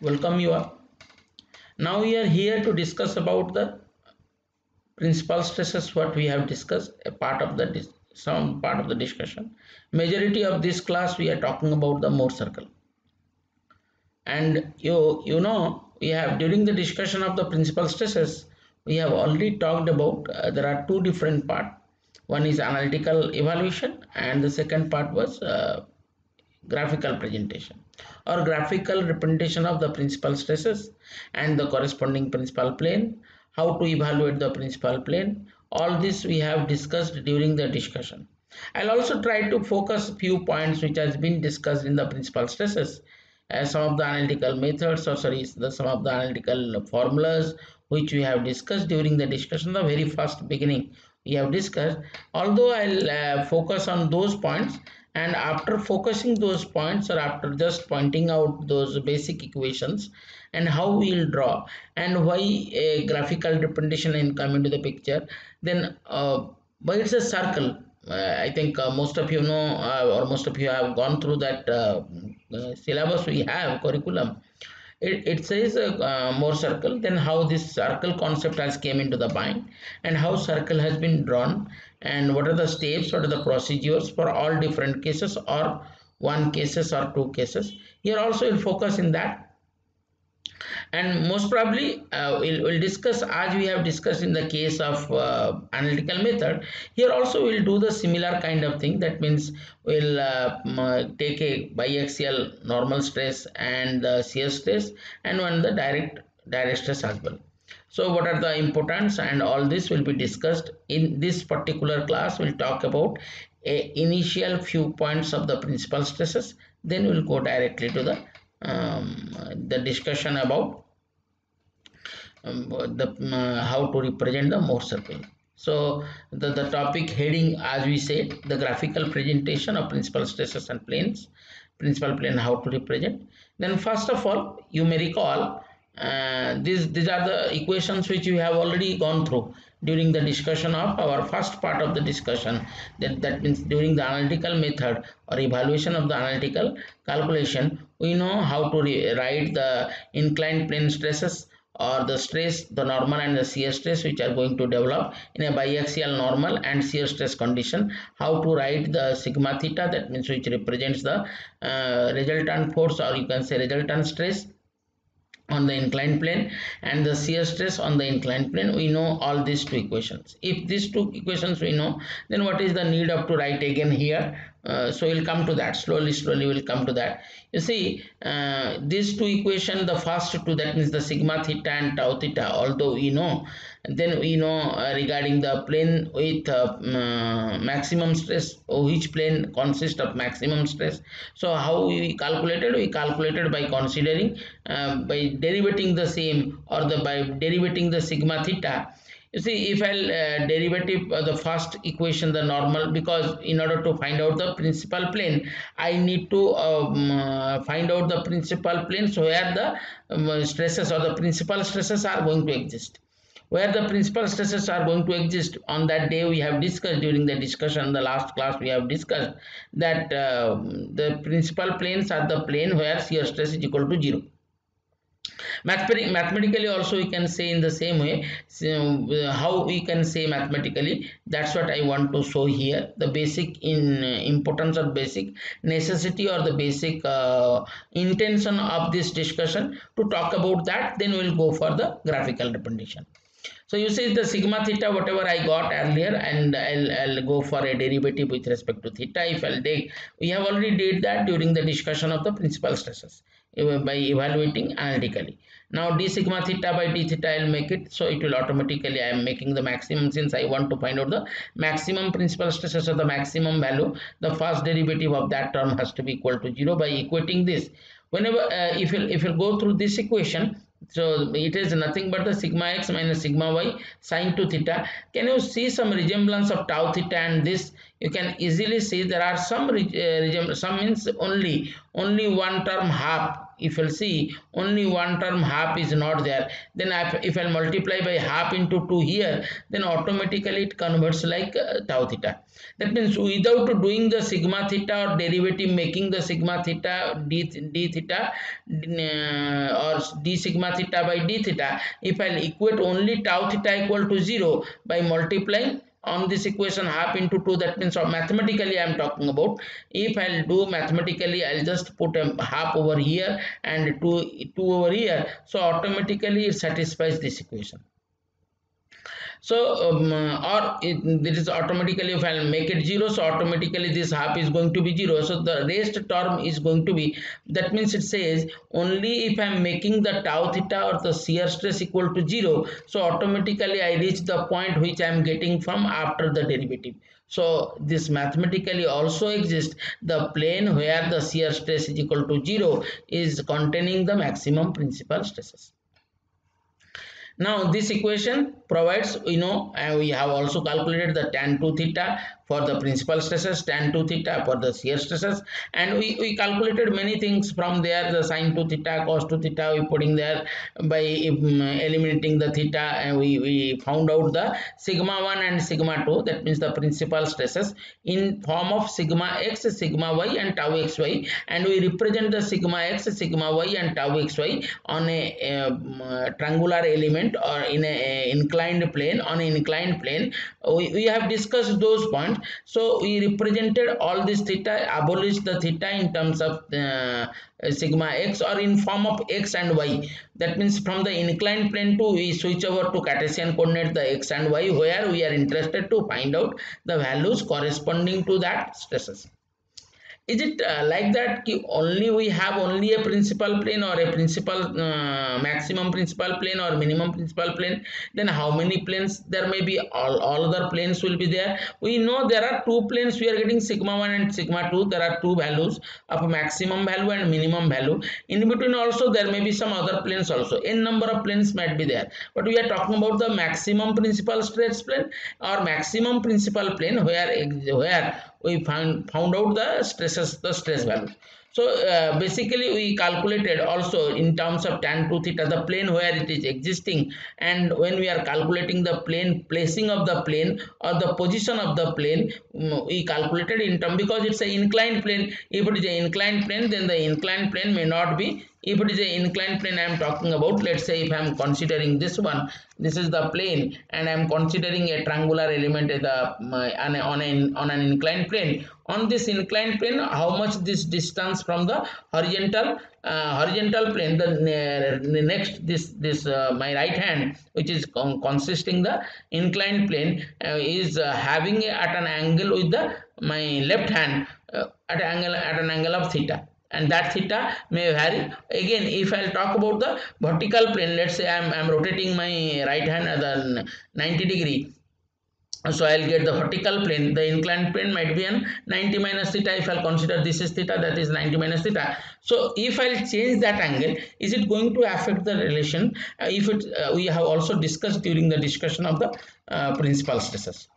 Welcome you all. Now we are here to discuss about the principal stresses. What we have discussed, a part of the some part of the discussion. Majority of this class we are talking about the Mohr circle, and you know we have during the discussion of the principal stresses we have already talked about. There are two different part. One is analytical evaluation, and the second part was graphical presentation or graphical representation of the principal stresses and the corresponding principal plane, how to evaluate the principal plane. All this we have discussed during the discussion. I'll also try to focus few points which has been discussed in the principal stresses, as some of the analytical methods, or sorry, some of the analytical formulas which we have discussed during the discussion. The very first beginning we have discussed, although I'll focus on those points, and after focusing those points, or after just pointing out those basic equations and how we'll draw and why a graphical representation in come into the picture, then why it's a circle. I think most of you know, or most of you have gone through that syllabus we have curriculum. It says more circle, then how this circle concept has came into the mind, and how circle has been drawn, and what are the steps, what are the procedures for all different cases, or one cases or two cases. Here also we'll focus in that, and most probably we'll discuss as we have discussed in the case of analytical method. Here also we'll do the similar kind of thing. That means we'll take a biaxial normal stress and shear stress, and one the direct stress as well. So what are the importance, and all this will be discussed in this particular class. We'll talk about a initial few points of the principal stresses, then we'll go directly to the discussion about how to represent the Mohr circle. So the topic heading, as we said, the graphical presentation of principal stresses and planes, principal plane, how to represent. Then first of all, you may recall these are the equations which we have already gone through during the discussion of our first part of the discussion. That means during the analytical method or evaluation of the analytical calculation, we know how to write the inclined plane stresses, or the stress, the normal and the shear stress which are going to develop in a biaxial normal and shear stress condition. How to write the sigma theta, that means which represents the resultant force, or you can say resultant stress on the inclined plane, and the shear stress on the inclined plane. We know all these two equations. If these two equations we know, then what is the need of to write again here? So we'll come to that slowly we'll come to that. You see, these two equation, the first two, that means the sigma theta and tau theta, although we know, and then we know regarding the plane with maximum stress, which plane consists of maximum stress. So how we calculated? We calculated by considering by derivating the same, or the by derivating the sigma theta. You see, if I'll derivative the first equation, the normal, because in order to find out the principal plane, I need to find out the principal planes where the stresses or the principal stresses are going to exist. Where the principal stresses are going to exist, on that day we have discussed during the discussion, the last class we have discussed that the principal planes are the plane where shear stress is equal to 0. Mathematically also we can say in the same way. So, how we can say mathematically, that's what I want to show here. The basic in importance, or basic necessity, or the basic intention of this discussion to talk about that. Then we'll go for the graphical representation. So you see the sigma theta, whatever I got earlier, and I'll go for a derivative with respect to theta. If I'll take, we have already did that during the discussion of the principal stresses by evaluating analytically. Now d sigma theta by d theta, I'll make it, so it will automatically, I am making the maximum, since I want to find out the maximum principal stresses or the maximum value. The first derivative of that term has to be equal to 0. By equating this, whenever if you go through this equation, so it is nothing but the sigma x minus sigma y sine 2 theta. Can you see some resemblance of tau theta and this? You can easily see there are some some means only one term half if you'll see only one term half is not there, then if I'll multiply by half into 2 here, then automatically it converts like tau theta. That means without doing the sigma theta or derivative making the sigma theta d theta or d sigma theta by d theta, if I'll equate only tau theta equal to 0 by multiplying on this equation half into 2, that means mathematically I am talking about. If I'll do mathematically, I'll just put a half over here and 2 over here, so automatically it satisfies this equation. So this is automatically, if I'll make it 0, so automatically this half is going to be 0, so the rest term is going to be, that means it says only if I'm making the tau theta or the shear stress equal to 0, so automatically I reach the point which I am getting from after the derivative. So this mathematically also exists, the plane where the shear stress is equal to 0 is containing the maximum principal stresses. Now this equation provides, we have also calculated the tan 2 theta for the principal stresses, tan 2 theta for the shear stresses, and we calculated many things from there, the sin 2 theta, cos 2 theta we putting there by eliminating the theta, and we found out the sigma 1 and sigma 2, that means the principal stresses in form of sigma x, sigma y and tau xy, and we represent the sigma x, sigma y and tau xy on a triangular element or in a inclined plane. On an inclined plane, we have discussed those points. So we represented all this theta, abolished the theta in terms of sigma x or in form of x and y. That means from the inclined plane to we switch over to Cartesian coordinate the x and y, where we are interested to find out the values corresponding to that stresses. Is it like that only we have only a principal plane or a principal maximum principal plane or minimum principal plane? Then how many planes? There may be all other planes will be there. We know there are two planes, we are getting sigma 1 and sigma 2. There are two values of maximum value and minimum value. In between also there may be some other planes also. N number of planes might be there. But we are talking about the maximum principal stress plane or maximum principal plane where we found out the stresses, the stress value. So basically we calculated also in terms of tan 2 theta the plane where it is existing, and when we are calculating the plane placing of the plane or the position of the plane, we calculated in term, because it's an inclined plane. If it is an inclined plane, then the inclined plane may not be. If it is an inclined plane I am talking about, let's say if I am considering this one, this is the plane, and I am considering a triangular element on an inclined plane. On this inclined plane, how much this distance from the horizontal plane, the next this my right hand, which is consisting the inclined plane, is having at an angle with the my left hand at an angle of theta, and that theta may vary. Again, if I'll talk about the vertical plane, let's say I'm rotating my right hand at the 90 degree, so I'll get the vertical plane. The inclined plane might be an 90 minus theta. If I'll consider this is theta, that is 90 minus theta. So if I'll change that angle, is it going to affect the relation? If it we have also discussed during the discussion of the principal stresses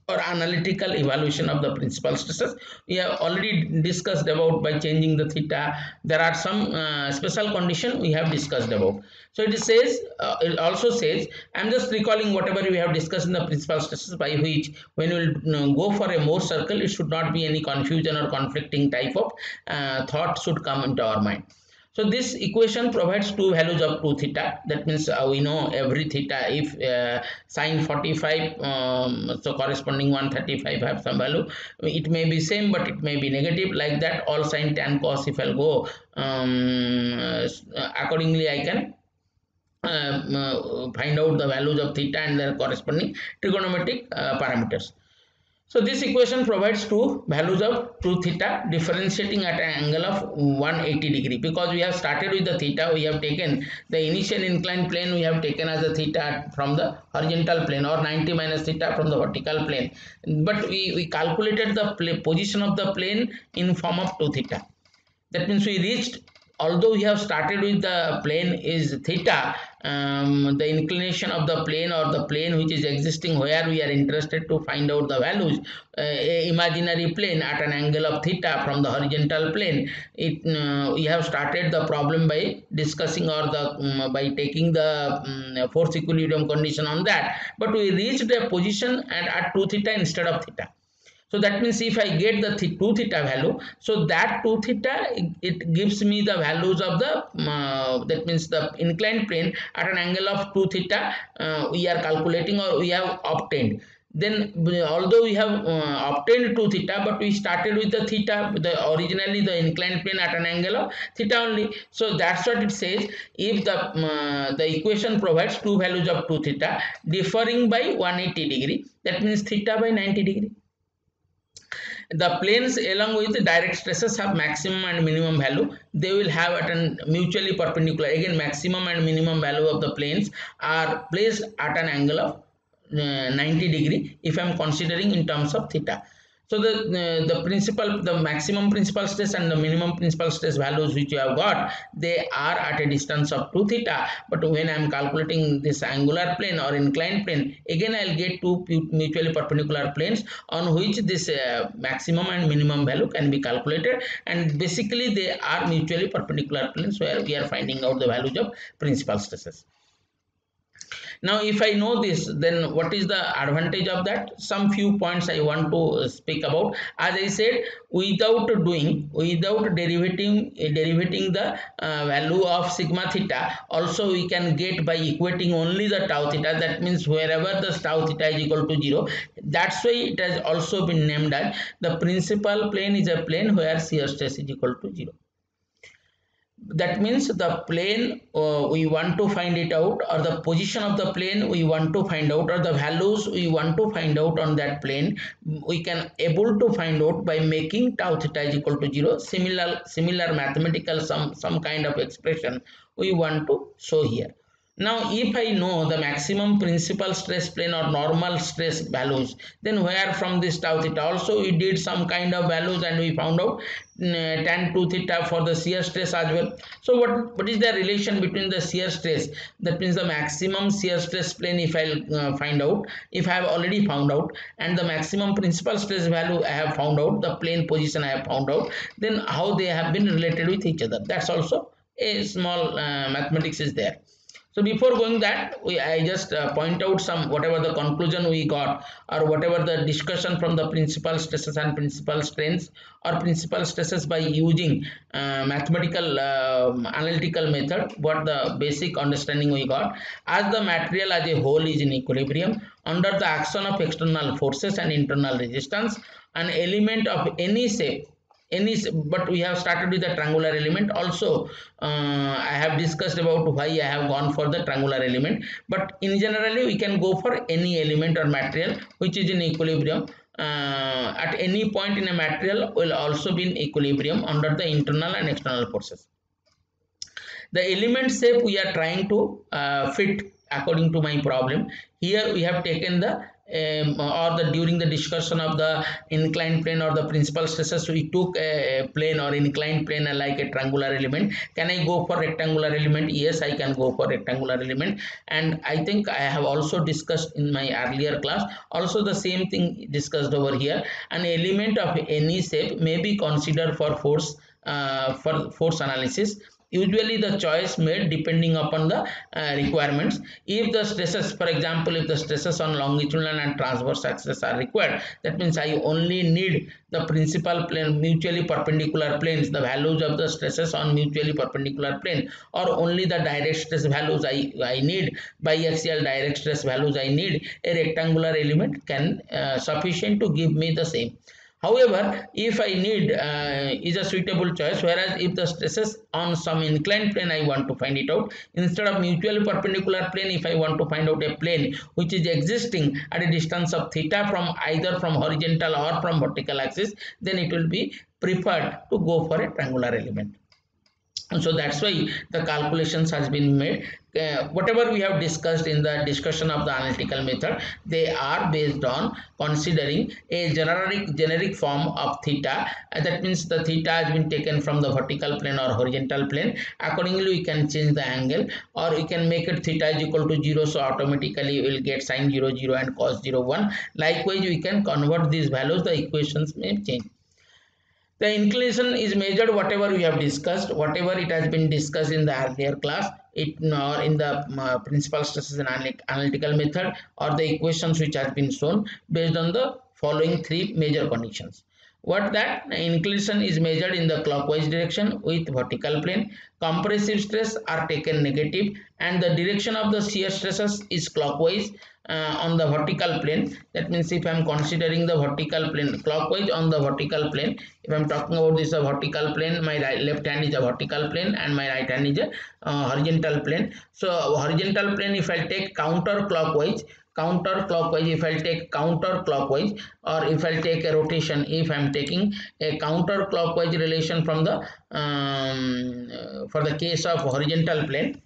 or analytical evaluation of the principal stresses. We have already discussed about by changing the theta. There are some special condition we have discussed about. So it says, it also says, I am just recalling whatever we have discussed in the principal stresses, by which when we will go for a Mohr circle, it should not be any confusion or conflicting type of thought should come into our mind. So this equation provides two values of 2 theta. That means we know every theta, if sine 45, so corresponding 135 have some value. It may be same, but it may be negative. Like that, all sine, tan, cos, if I'll go accordingly, I can find out the values of theta and their corresponding trigonometric parameters. So this equation provides two values of 2 theta differentiating at an angle of 180 degree. Because we have started with the theta, we have taken the initial inclined plane, we have taken as a theta from the horizontal plane, or 90 minus theta from the vertical plane. But we calculated the position of the plane in form of 2 theta. That means we reached although we have started with the plane is theta, the inclination of the plane or the plane which is existing where we are interested to find out the values, a imaginary plane at an angle of theta from the horizontal plane, we have started the problem by discussing or the by taking the force equilibrium condition on that, but we reached a position and at 2 theta instead of theta. So that means if I get the 2 theta value, so that 2 theta, it gives me the values of the that means the inclined plane at an angle of 2 theta, we are calculating or we have obtained. Then although we have obtained 2 theta, but we started with the theta, originally the inclined plane at an angle of theta only. So that's what it says. If the equation provides two values of 2 theta differing by 180 degree, that means theta by 90 degree. The planes along with the direct stresses have maximum and minimum value. They will have at an mutually perpendicular. Again, maximum and minimum value of the planes are placed at an angle of 90 degree if I am considering in terms of theta. So the maximum principal stress and the minimum principal stress values which you have got, they are at a distance of 2 theta. But when I am calculating this angular plane or inclined plane, again I will get two mutually perpendicular planes on which this maximum and minimum value can be calculated, and basically they are mutually perpendicular planes where we are finding out the values of principal stresses. Now if I know this, then what is the advantage of that? Some few points I want to speak about. As I said, without derivating the value of sigma theta, also we can get by equating only the tau theta. That means wherever the tau theta is equal to 0, that's why it has also been named as the principal plane is a plane where shear stress is equal to 0. That means the plane we want to find it out, or the position of the plane we want to find out, or the values we want to find out on that plane, we can able to find out by making tau theta is equal to 0. Similar mathematical some kind of expression we want to show here. Now if I know the maximum principal stress plane or normal stress values, then where from this tau theta, also we did some kind of values and we found out tan 2 theta for the shear stress as well. So what is the relation between the shear stress, that means the maximum shear stress plane if I find out, if I have already found out, and the maximum principal stress value I have found out, the plane position I have found out, then how they have been related with each other, that's also a small mathematics is there. So before going that, I just point out some whatever the conclusion we got, or whatever the discussion from the principal stresses and principal strains, or principal stresses by using mathematical analytical method. What the basic understanding we got: as the material as a whole is in equilibrium under the action of external forces and internal resistance, an element of any shape, but we have started with the triangular element. Also I have discussed about why I have gone for the triangular element, but in generally we can go for any element or material which is in equilibrium. At any point in a material will also be in equilibrium under the internal and external forces. The element shape we are trying to fit according to my problem. Here we have taken the during the discussion of the inclined plane or the principal stresses, we took a plane or inclined plane like a triangular element. Can I go for rectangular element? Yes, I can go for rectangular element. And I think I have also discussed in my earlier class also the same thing discussed over here. An element of any shape may be considered for force analysis. Usually the choice made depending upon the requirements. If the stresses, for example, if the stresses on longitudinal and transverse axis are required, that means I only need the principal plane, mutually perpendicular planes, the values of the stresses on mutually perpendicular plane, or only the direct stress values I need, biaxial direct stress values I need, a rectangular element can sufficient to give me the same. However, if I need is a suitable choice, whereas if the stresses on some inclined plane I want to find it out, instead of mutually perpendicular plane, if I want to find out a plane which is existing at a distance of theta from either from horizontal or from vertical axis, then it will be preferred to go for a triangular element. So that's why the calculations has been made. Whatever we have discussed in the discussion of the analytical method, they are based on considering a generic form of theta. That means the theta has been taken from the vertical plane or horizontal plane. Accordingly we can change the angle, or we can make it theta is equal to 0, so automatically we will get sine 0 0 and cos 0 1. Likewise we can convert these values, the equations may change. The inclination is measured whatever we have discussed, whatever it has been discussed in the earlier class, it or in the principal stresses and analytical method, or the equations which has been shown based on the following three major conditions. What that inclination is measured in the clockwise direction with vertical plane, compressive stress are taken negative, and the direction of the shear stresses is clockwise on the vertical plane. That means if I am considering the vertical plane clockwise on the vertical plane, if I am talking about this a vertical plane, my left hand is a vertical plane and my right hand is a horizontal plane. So horizontal plane, if I take counterclockwise, if I'll take counterclockwise, or if I'll take a rotation, if I'm taking a counterclockwise relation from the for the case of horizontal plane,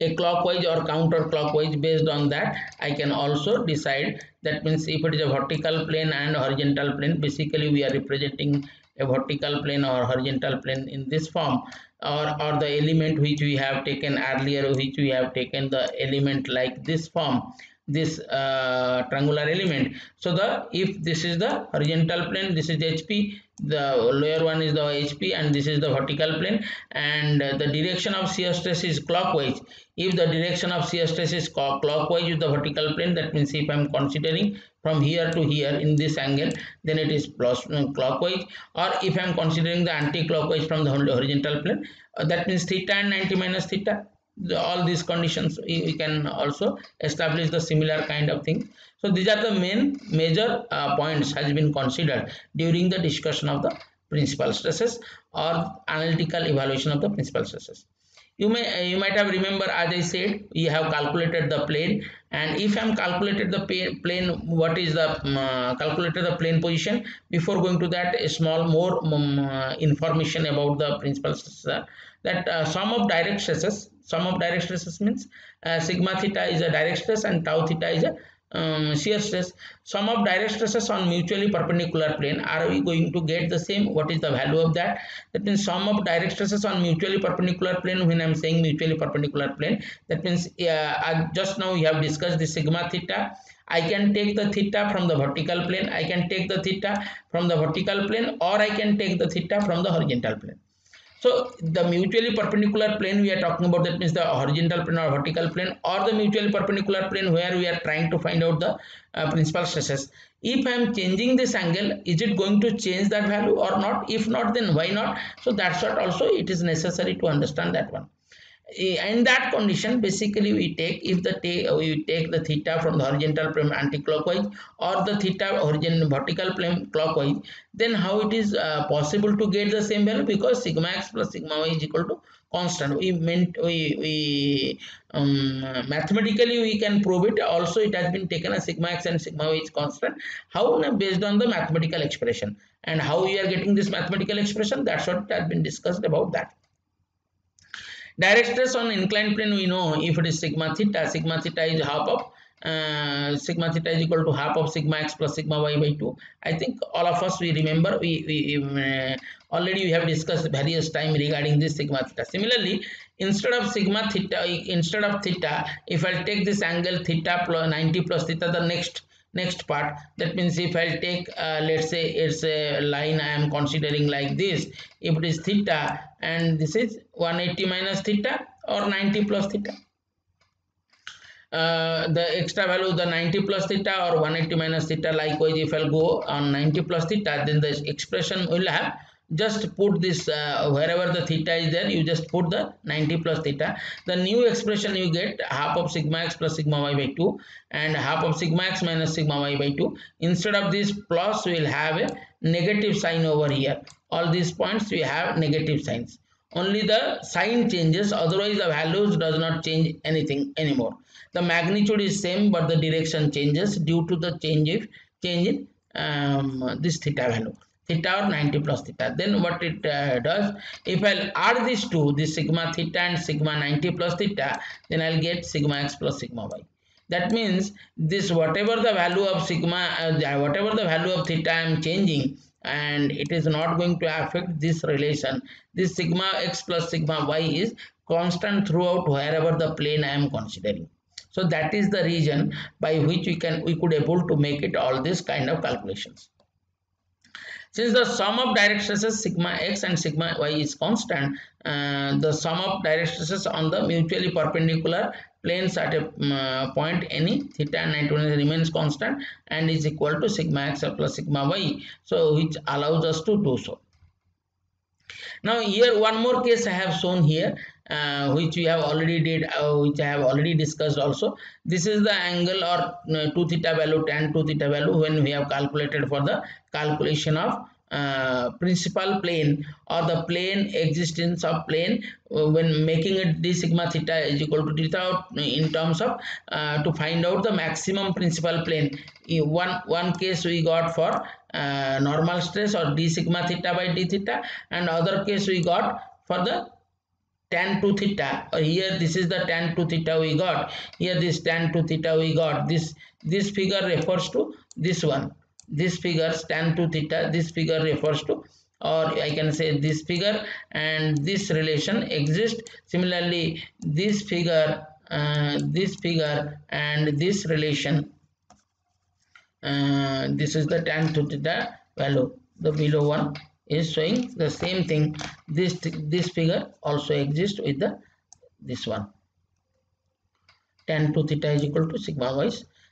a clockwise or counterclockwise, based on that I can also decide. That means if it is a vertical plane and horizontal plane, basically we are representing a vertical plane or horizontal plane in this form, or the element which we have taken earlier, which we have taken the element like this form, this triangular element. So the if this is the horizontal plane, this is HP, the lower one is the HP, and this is the vertical plane, and the direction of shear stress is clockwise. If the direction of shear stress is clockwise with the vertical plane, that means if I am considering from here to here in this angle, then it is plus clockwise. Or if I am considering the anti-clockwise from the horizontal plane, that means theta and 90 minus theta. All these conditions we can also establish the similar kind of thing. So these are the main major points has been considered during the discussion of the principal stresses or analytical evaluation of the principal stresses. You might have remember, as I said, we have calculated the plane, and if I am calculated the plane, what is the calculated the plane position. Before going to that, a small more information about the principal stresses. That sum of direct stresses means sigma theta is a direct stress and tau theta is a shear stress. Sum of direct stresses on mutually perpendicular plane, are we going to get the same? What is the value of that? That means sum of direct stresses on mutually perpendicular plane. When I am saying mutually perpendicular plane, that means just now we have discussed the sigma theta. I can take the theta from the vertical plane, I can take the theta from the vertical plane, or I can take the theta from the horizontal plane. So the mutually perpendicular plane we are talking about, that means the horizontal plane or vertical plane, or the mutually perpendicular plane where we are trying to find out the principal stresses. If I am changing this angle, is it going to change that value or not? If not, then why not? So that's what also it is necessary to understand that one. In that condition, basically we take, if we take the theta from the horizontal plane anti-clockwise, or the theta horizontal vertical plane clockwise, then how it is possible to get the same value? Because sigma x plus sigma y is equal to constant. We mathematically we can prove it. Also it has been taken as sigma x and sigma y is constant. How? Based on the mathematical expression. And how we are getting this mathematical expression, that's what has been discussed about that. Direct stress on inclined plane, we know if it is sigma theta is half of sigma theta is equal to half of sigma x plus sigma y by 2. I think all of us we remember, already we have discussed various time regarding this sigma theta. Similarly, instead of theta, if I take this angle theta plus 90 plus theta, the next part, that means if I take let's say it's a line I am considering like this. If it is theta and this is 180 minus theta or 90 plus theta, the extra value, the 90 plus theta or 180 minus theta. Likewise, if I'll go on 90 plus theta, then the expression will have, just put this wherever the theta is there, you just put the 90 plus theta. The new expression you get half of sigma x plus sigma y by 2 and half of sigma x minus sigma y by 2. Instead of this plus, we will have a negative sign over here. All these points we have negative signs. Only the sign changes, otherwise the values does not change anything anymore. The magnitude is same, but the direction changes due to the change in this theta value. theta or 90 plus theta. Then what it does, if I'll add these two, this sigma theta and sigma 90 plus theta, then I'll get sigma x plus sigma y. That means this whatever the value of sigma, whatever the value of theta I am changing, and it is not going to affect this relation. This sigma x plus sigma y is constant throughout wherever the plane I am considering. So that is the reason by which we could able to make it all this kind of calculations. Since the sum of direct stresses sigma x and sigma y is constant, the sum of direct stresses on the mutually perpendicular planes at a point any theta and 90 remains constant and is equal to sigma x plus sigma y. So which allows us to do so. Now here one more case I have shown here, which we have already did, which I have already discussed also. This is the angle or 2 theta value, tan 2 theta value when we have calculated for the calculation of principal plane or the plane existence of plane when making it d sigma theta is equal to theta in terms of to find out the maximum principal plane. In one case we got for normal stress or d sigma theta by d theta, and other case we got for the tan 2 theta. Here this is the tan 2 theta we got, here this tan 2 theta we got. This figure refers to this one, this figure tan 2 theta, this figure refers to, or I can say this figure, and this relation exists. Similarly this figure and this relation, this is the tan 2 theta value, the below one is showing the same thing. This figure also exists with the this one, tan 2 theta is equal to sigma y.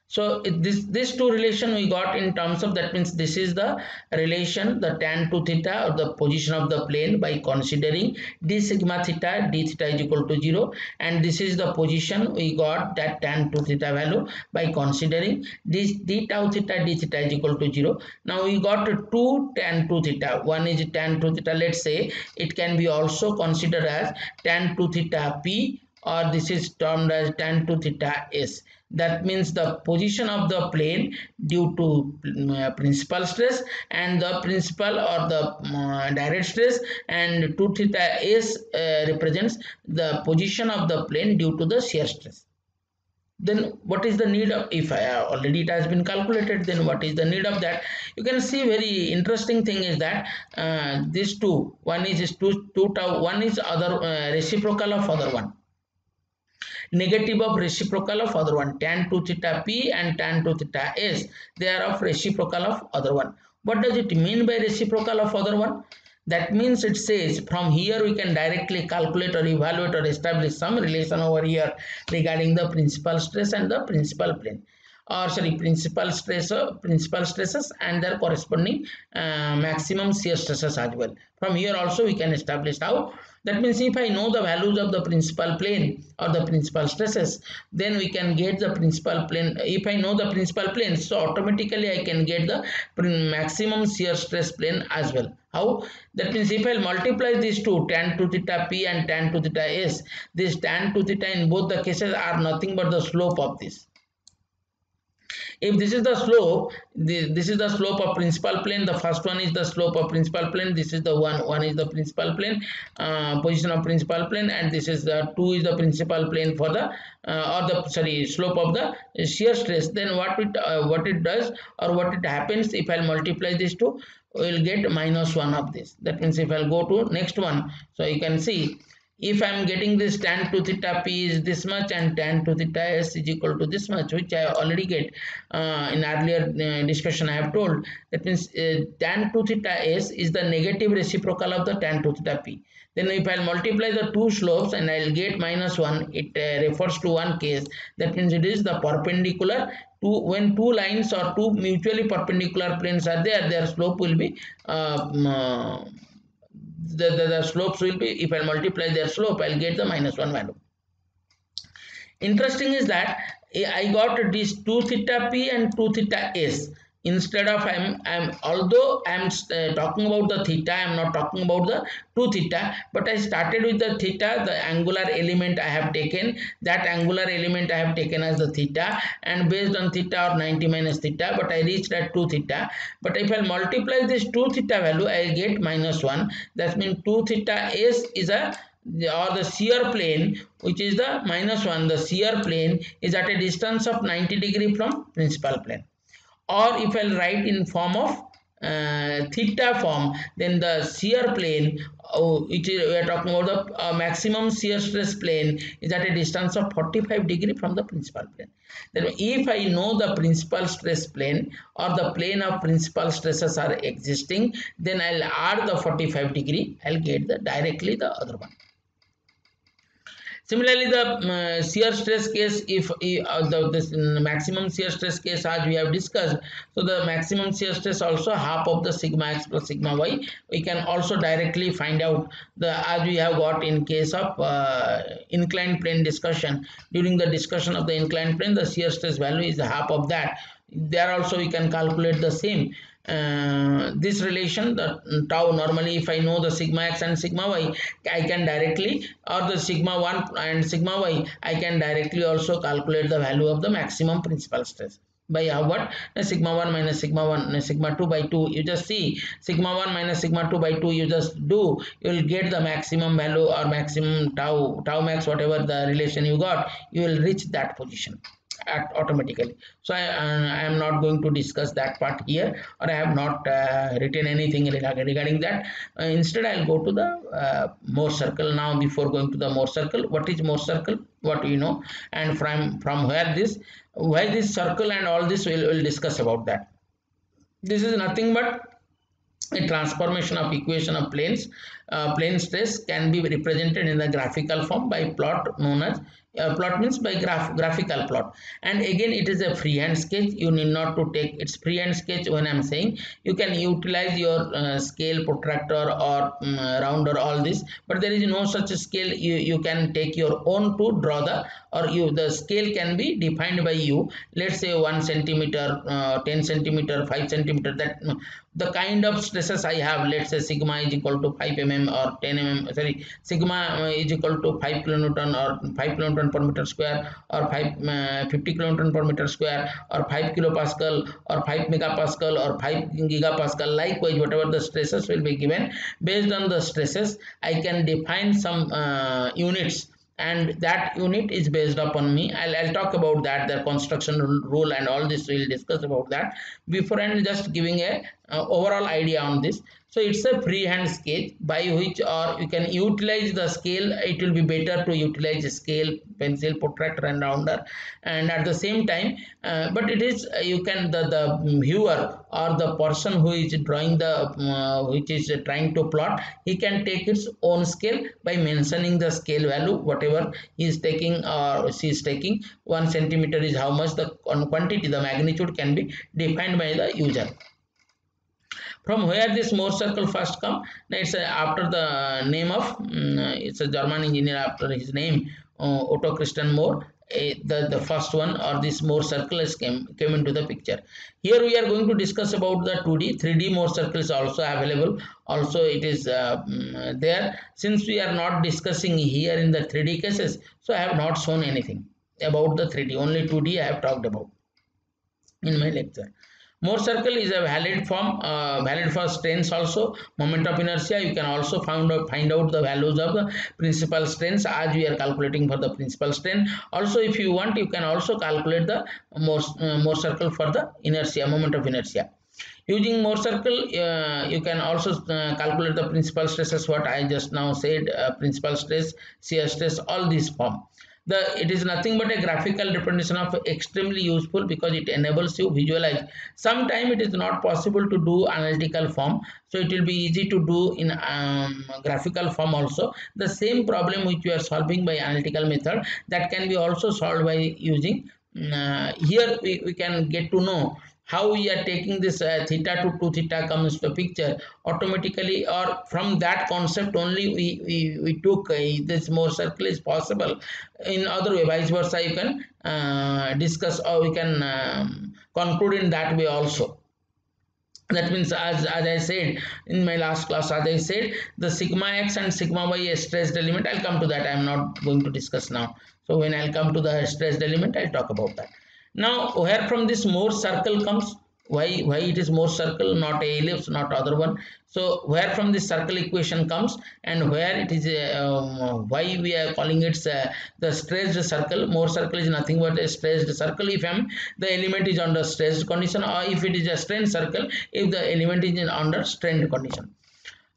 So this two relation we got in terms of, that means this is the relation, the tan 2 theta or the position of the plane by considering d sigma theta, d theta is equal to 0, and this is the position we got, that tan 2 theta value by considering d tau theta, d theta is equal to 0. Now we got two tan 2 theta, one is tan 2 theta, let's say it can be also considered as tan 2 theta p, or this is termed as tan 2 theta s. That means the position of the plane due to principal stress and the principal or the direct stress, and 2 theta s represents the position of the plane due to the shear stress. Then what is the need of, if already it has been calculated, then what is the need of that? You can see very interesting thing is that these two, one is 2 tau, one is other reciprocal of other one, negative of reciprocal of other one, tan 2 theta p and tan 2 theta s, they are of reciprocal of other one. What does it mean by reciprocal of other one? That means it says from here we can directly calculate or evaluate or establish some relation over here regarding the principal stress and the principal plane, or sorry, principal stresses and their corresponding maximum shear stresses as well. From here also we can establish how. That means if I know the values of the principal plane or the principal stresses, then we can get the principal plane. If I know the principal plane, so automatically I can get the maximum shear stress plane as well. How? That means if I multiply these two, tan 2 theta p and tan 2 theta s, this tan 2 theta in both the cases are nothing but the slope of this. If this is the slope, this is the slope of principal plane, the first one is the slope of principal plane, this is the one is the principal plane, position of principal plane, and this is the 2 is the principal plane for the or the slope of the shear stress. Then what it does or what it happens, if I multiply these two, we will get minus 1 of this. That means if I go to next one, so you can see, if I am getting this tan 2 theta p is this much and tan 2 theta s is equal to this much, which I already get in earlier discussion I have told. That means tan 2 theta s is the negative reciprocal of the tan 2 theta p. Then if I multiply the two slopes and I will get minus 1, it refers to one case. That means it is the perpendicular to, when two lines or two mutually perpendicular planes are there, their slope will be the slopes will be, if I multiply their slope, I'll get the minus 1 value. Interesting is that I got this 2 theta p and 2 theta s. instead of I'm although I'm talking about the theta, I'm not talking about the 2 theta, but I started with the theta, the angular element I have taken, that angular element I have taken as the theta, and based on theta or 90 minus theta, but I reached at 2 theta. But if I multiply this 2 theta value, I get minus 1. That means 2 theta is a, or the shear plane, which is the minus 1, the shear plane is at a distance of 90 degree from principal plane. Or if I'll write in form of theta form, then the shear plane, which is, we are talking about the maximum shear stress plane, is at a distance of 45 degree from the principal plane. Then if I know the principal stress plane or the plane of principal stresses are existing, then I'll add the 45 degree, I'll get the directly the other one. Similarly, the shear stress case, if this maximum shear stress case as we have discussed, so the maximum shear stress also half of the sigma x plus sigma y. We can also directly find out the, as we have got in case of inclined plane discussion. During the discussion of the inclined plane, the shear stress value is half of that. There also we can calculate the same. This relation, the tau, normally if I know the sigma x and sigma y, I can directly, or the sigma 1 and sigma y, I can directly also calculate the value of the maximum principal stress by what, sigma 1 minus sigma 1 sigma 2 by 2. You just see sigma 1 minus sigma 2 by 2, you just do, you will get the maximum value or maximum tau max, whatever the relation you got, you will reach that position automatically. So I am not going to discuss that part here, or I have not written anything regarding that. Instead I'll go to the Mohr circle now. Before going to the Mohr circle, what is Mohr circle, what you know, and from where this circle and all this will discuss about that. This is nothing but a transformation of equation of planes. Plane stress can be represented in the graphical form by plot known as plot means by graphical plot. And again, it is a freehand sketch. You need not to take its freehand sketch. When I'm saying, you can utilize your scale, protractor, or rounder, all this, but there is no such scale. You can take your own to draw the, or the scale can be defined by you. Let's say 1 centimeter, 10 centimeter, 5 centimeter, that the kind of stresses I have. Let's say sigma is equal to 5 mm or 10 mm, sorry, sigma is equal to 5 kilonewton or 5 kilonewton per meter square, or 50 kilonewton per meter square, or 5 kilopascal, or 5 megapascal, or 5 gigapascal. Likewise, whatever the stresses will be given, based on the stresses, I can define some units, and that unit is based upon me. I'll talk about that, the construction rule and all this, we'll discuss about that. Before, I'm just giving a overall idea on this. So it's a freehand sketch by which, or you can utilize the scale. It will be better to utilize the scale, pencil, protractor, and rounder, and at the same time, but it is you can, the viewer or the person who is drawing the which is trying to plot, he can take its own scale by mentioning the scale value, whatever he is taking or she is taking. 1 centimeter is how much, the quantity, the magnitude can be defined by the user. From where this Mohr circle first come? It's after the name of it's a German engineer, after his name, Otto Christian Mohr. The first one, or this Mohr circle is came into the picture. Here we are going to discuss about the 2D, 3D Mohr circle is also available. Also it is there. Since we are not discussing here in the 3D cases, so I have not shown anything about the 3D. Only 2D I have talked about in my lecture. Mohr circle is a valid form, valid for strains also. Moment of inertia, you can also find out the values of the principal strains as we are calculating for the principal strain. Also, if you want, you can also calculate the Mohr circle for the inertia, moment of inertia. Using Mohr circle, you can also calculate the principal stresses, what I just now said, principal stress, shear stress, all these form. It is nothing but a graphical representation of extremely useful, because it enables you visualize. Sometimes it is not possible to do analytical form, so it will be easy to do in graphical form also. The same problem which you are solving by analytical method, that can be also solved by using here we can get to know how we are taking this theta to 2 theta comes to picture automatically, or from that concept only we took this Mohr circle is possible. In other way, vice versa, you can discuss, or we can conclude in that way also. That means, as I said in my last class, as I said, the sigma x and sigma y is stressed element. I'll come to that. I'm not going to discuss now. So when I'll come to the stressed element, I'll talk about that. Now where from this Mohr circle comes, why it is Mohr circle, not a ellipse, not other one. So where from this circle equation comes, and where it is why we are calling it the stressed circle. Mohr circle is nothing but a stressed circle if the element is under stressed condition, or if it is a strained circle if the element is in under strained condition.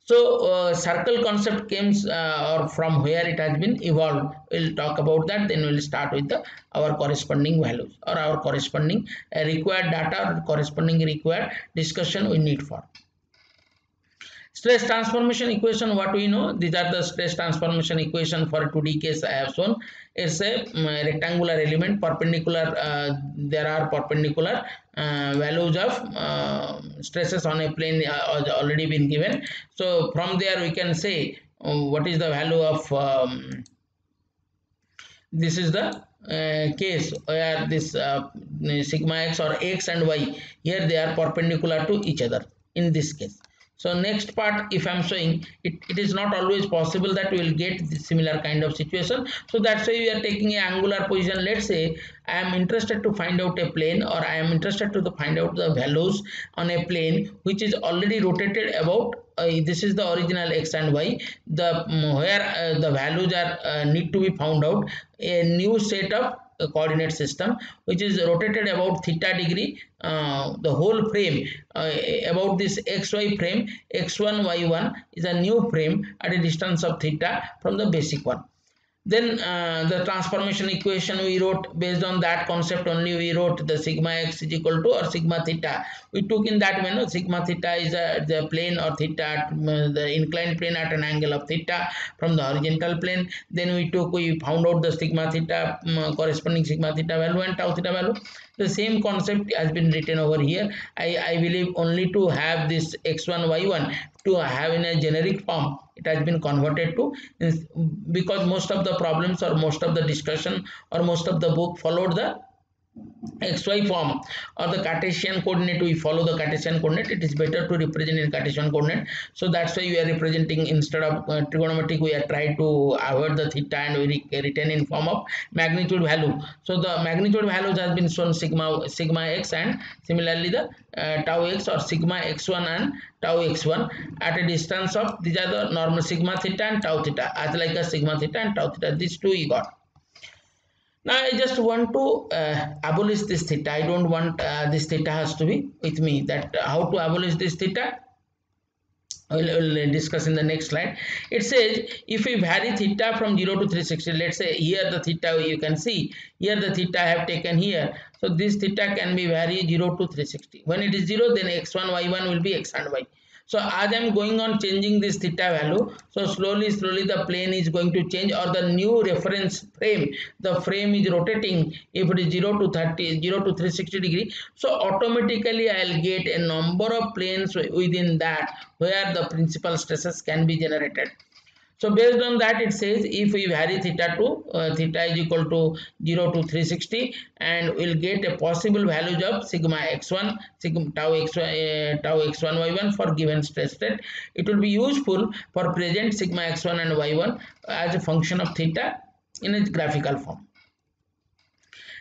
So circle concept comes or from where it has been evolved. We'll talk about that. Then we'll start with our corresponding values or our corresponding required data or corresponding required discussion we need for. Stress transformation equation, what we know, these are the stress transformation equation for 2D case I have shown. It's a rectangular element, perpendicular, there are perpendicular values of stresses on a plane already been given. So from there we can say what is the value of this is the case where this sigma x or x and y, here they are perpendicular to each other in this case. So next part, if I'm showing it is not always possible that we will get this similar kind of situation. So that's why we are taking a angular position. Let's say I am interested to find out a plane, or I am interested to find out the values on a plane which is already rotated about this is the original x and y, the where the values are need to be found out. A new set of coordinate system which is rotated about theta degree, the whole frame about this xy frame, x1 y1 is a new frame at a distance of theta from the basic one. Then the transformation equation we wrote, based on that concept only we wrote the sigma x is equal to or sigma theta. We took in that manner. Sigma theta is the plane or theta, the inclined plane at an angle of theta from the horizontal plane. Then we found out the sigma theta corresponding sigma theta value and tau theta value. The same concept has been written over here. I believe only to have this x1 y1 to have in a generic form it has been converted to, because most of the problems or most of the discussion or most of the book followed the xy form or the Cartesian coordinate. We follow the Cartesian coordinate. It is better to represent in Cartesian coordinate. So that's why we are representing instead of trigonometric. We are trying to avoid the theta and we retain in form of magnitude value. So the magnitude values has been shown sigma x, and similarly the tau x or sigma x1 and tau x1 at a distance of, these are the normal sigma theta and tau theta, as like a sigma theta and tau theta. These two we got. Now I just want to abolish this theta. I don't want this theta has to be with me. That how to abolish this theta, we'll discuss in the next slide. It says if we vary theta from 0 to 360, let's say here the theta you can see, here the theta I have taken here. So this theta can be vary 0 to 360. When it is 0, then x1 y1 will be x and y. So as I am going on changing this theta value, so slowly the plane is going to change, or the new reference frame, the frame is rotating. If it is 0 to 360 degree, so automatically I will get a number of planes within that where the principal stresses can be generated. So based on that, it says if we vary theta to theta is equal to 0 to 360, and we'll get a possible values of sigma x1, sigma tau x1, tau x1 y1 for given stress state. It will be useful for present sigma x1 and y1 as a function of theta in a graphical form.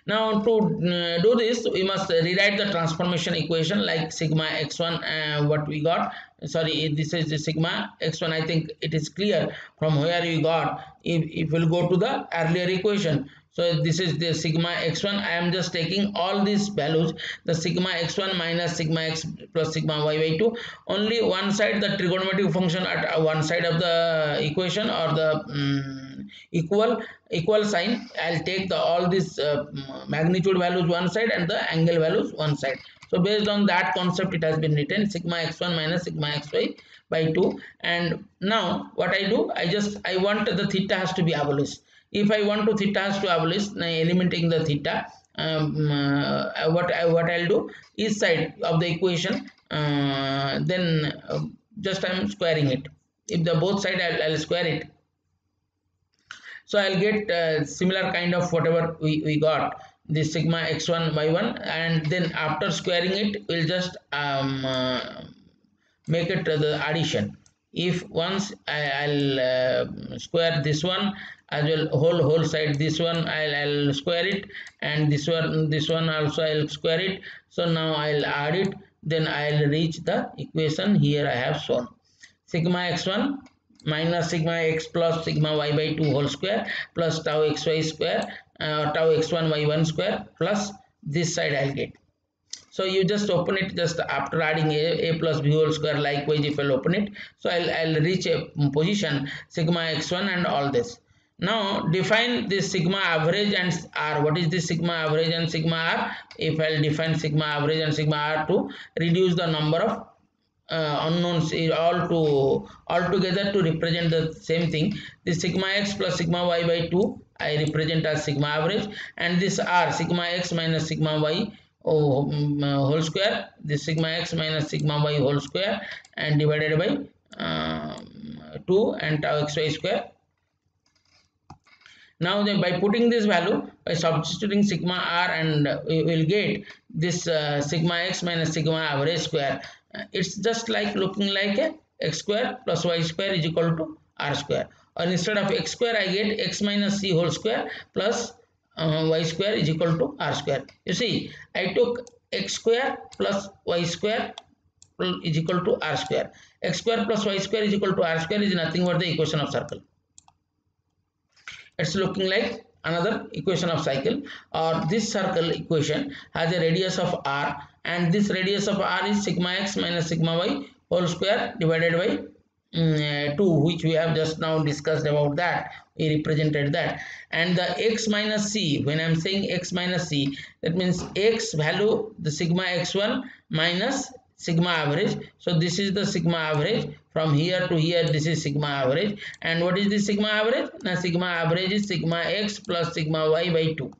Now to do this, we must rewrite the transformation equation like sigma x1, what we got, sorry, this is the sigma x1. I think it is clear from where we got. If we'll go to the earlier equation, so this is the sigma x1. I am just taking all these values, the sigma x1 minus sigma x plus sigma y by 2. Only one side, the trigonometric function at one side of the equation, or the equal sign. I'll take all these magnitude values one side and the angle values one side. So based on that concept, it has been written sigma x1 minus sigma xy by 2. And now what I do, I want the theta has to be abolished. If I want to theta has to abolish, eliminating the theta, what I'll do, each side of the equation, then just I'm squaring it. If the both side I'll square it. So I'll get similar kind of whatever we got. this sigma x1 y1, and then after squaring it we'll just make it the addition. If once I'll square this one as well, whole side, this one I'll square it, and this one also I'll square it. So now I'll add it, then I'll reach the equation here I have shown. Sigma x1 minus sigma x plus sigma y by 2 whole square plus tau xy square, tau x1 y1 square, plus this side I'll get. So you just open it just after adding a plus b whole square. Likewise, if I'll open it, so I'll reach a position sigma x1 and all this. Now define this sigma average and r. What is this sigma average and sigma r? If I'll define sigma average and sigma r to reduce the number of unknowns all together to represent the same thing. This sigma x plus sigma y by 2 I represent as sigma average, and this r sigma x minus sigma y whole square, this sigma x minus sigma y whole square, and divided by 2 and tau xy square. Now then, by putting this value, by substituting sigma r, and we will get this sigma x minus sigma average square. It's just like looking like a x square plus y square is equal to r square, or instead of x square I get x minus c whole square plus y square is equal to r square. You see, I took x square plus y square is equal to r square. X square plus y square is equal to r square is nothing but the equation of circle. It's looking like another equation of cycle, or this circle equation has a radius of r, and this radius of r is sigma x minus sigma y whole square divided by 2, which we have just now discussed about that. We represented that. And the x minus c, when I am saying x minus c, that means x value, the sigma x1 minus sigma average. So this is the sigma average. From here to here, this is sigma average. And what is the sigma average? Now sigma average is sigma x plus sigma y by 2.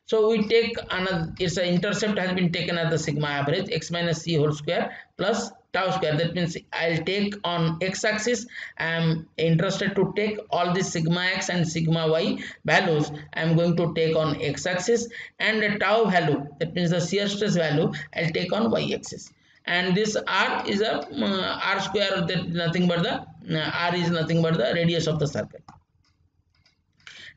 So we take another, its intercept has been taken as the sigma average, x minus c whole square plus tau square. That means I'll take on x axis, I am interested to take all the sigma x and sigma y values. I am going to take on x axis, and the tau value, that means the shear stress value, I'll take on y axis. And this r is a r square, that nothing but the r is nothing but the radius of the circle.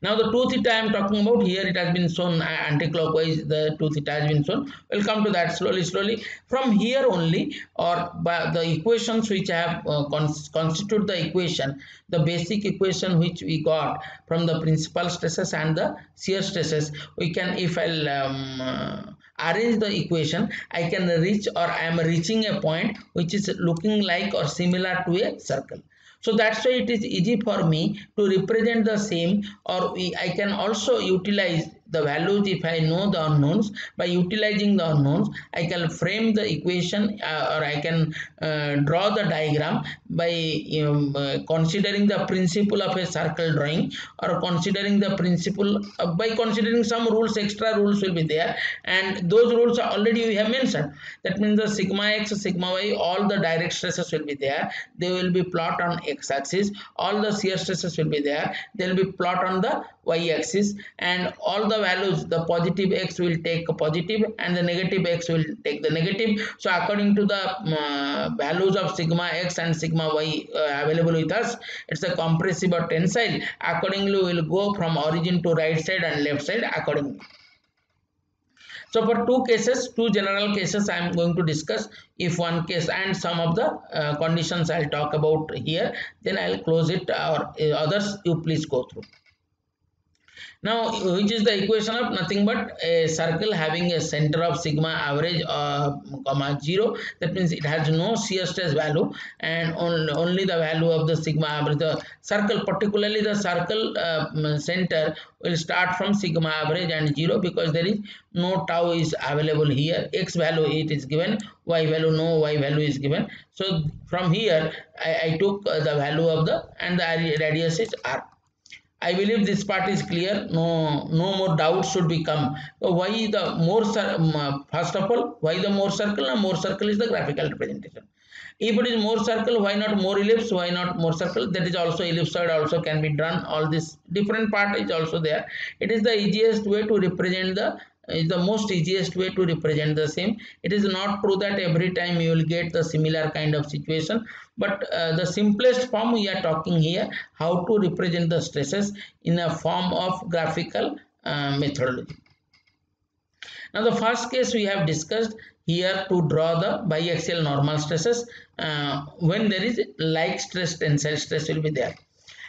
Now the 2 theta I am talking about, here it has been shown anti-clockwise, the 2 theta has been shown. We'll come to that slowly. From here only, or by the equations which I have constitute the equation, the basic equation which we got from the principal stresses and the shear stresses, we can, if I'll arrange the equation, I can reach, or I am reaching a point which is looking like or similar to a circle. So that's why it is easy for me to represent the same, or I can also utilize the values if I know the unknowns. By utilizing the unknowns, I can frame the equation, or I can draw the diagram by considering the principle of a circle drawing, or considering the principle by considering some rules, extra rules will be there, and those rules are already we have mentioned. That means the sigma x, sigma y, all the direct stresses will be there. They will be plot on x axis. All the shear stresses will be there. They will be plot on the y axis, and all the values, the positive x will take a positive and the negative x will take the negative. So according to the values of sigma x and sigma y available with us, it's a compressive or tensile. Accordingly, we will go from origin to right side and left side accordingly. So for two general cases I am going to discuss. If one case and some of the conditions I'll talk about here, then I'll close it, or others you please go through. Now, which is the equation of nothing but a circle having a center of sigma average comma 0. That means it has no shear stress value, and only the value of the sigma average. The circle, particularly the circle center, will start from sigma average and 0, because there is no tau is available here. X value it is given, y value no y value is given. So from here I took the value of the, and the radius is r. I believe this part is clear. No more doubts should become. Why the more, first of all, why the more circle? More circle is the graphical representation. If it is more circle, why not more ellipse? Why not more circle? That is also ellipsoid also can be drawn. All this different part is also there. It is the easiest way to represent the is the most easiest way to represent the same. It is not true that every time you will get the similar kind of situation, but the simplest form we are talking here, how to represent the stresses in a form of graphical methodology. Now the first case we have discussed here, to draw the biaxial normal stresses when there is like stress, tensile stress will be there.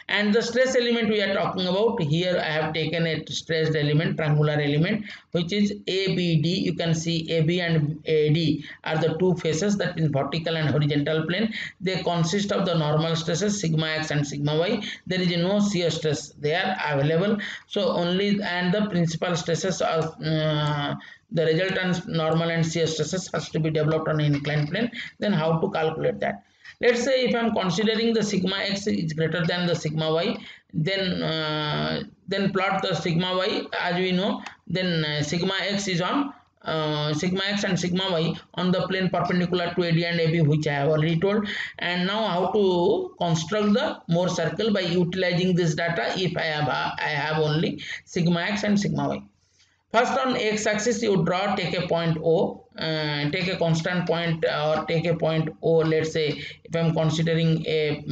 And the stress element we are talking about here, I have taken a stressed element, triangular element, which is ABD. You can see AB and AD are the two faces, that in vertical and horizontal plane. They consist of the normal stresses sigma x and sigma y. There is no shear stress they are available. So only, and the principal stresses are the resultant normal and shear stresses has to be developed on an inclined plane. Then how to calculate that? Let's say if I am considering the sigma x is greater than the sigma y, then plot the sigma y as we know. Then sigma x is on sigma x and sigma y on the plane perpendicular to AD and AB, which I have already told. And now how to construct the Mohr circle by utilizing this data if I have only sigma x and sigma y. First, on x-axis you draw, take a point O, take a constant point or take a point O. Let's say if I am considering a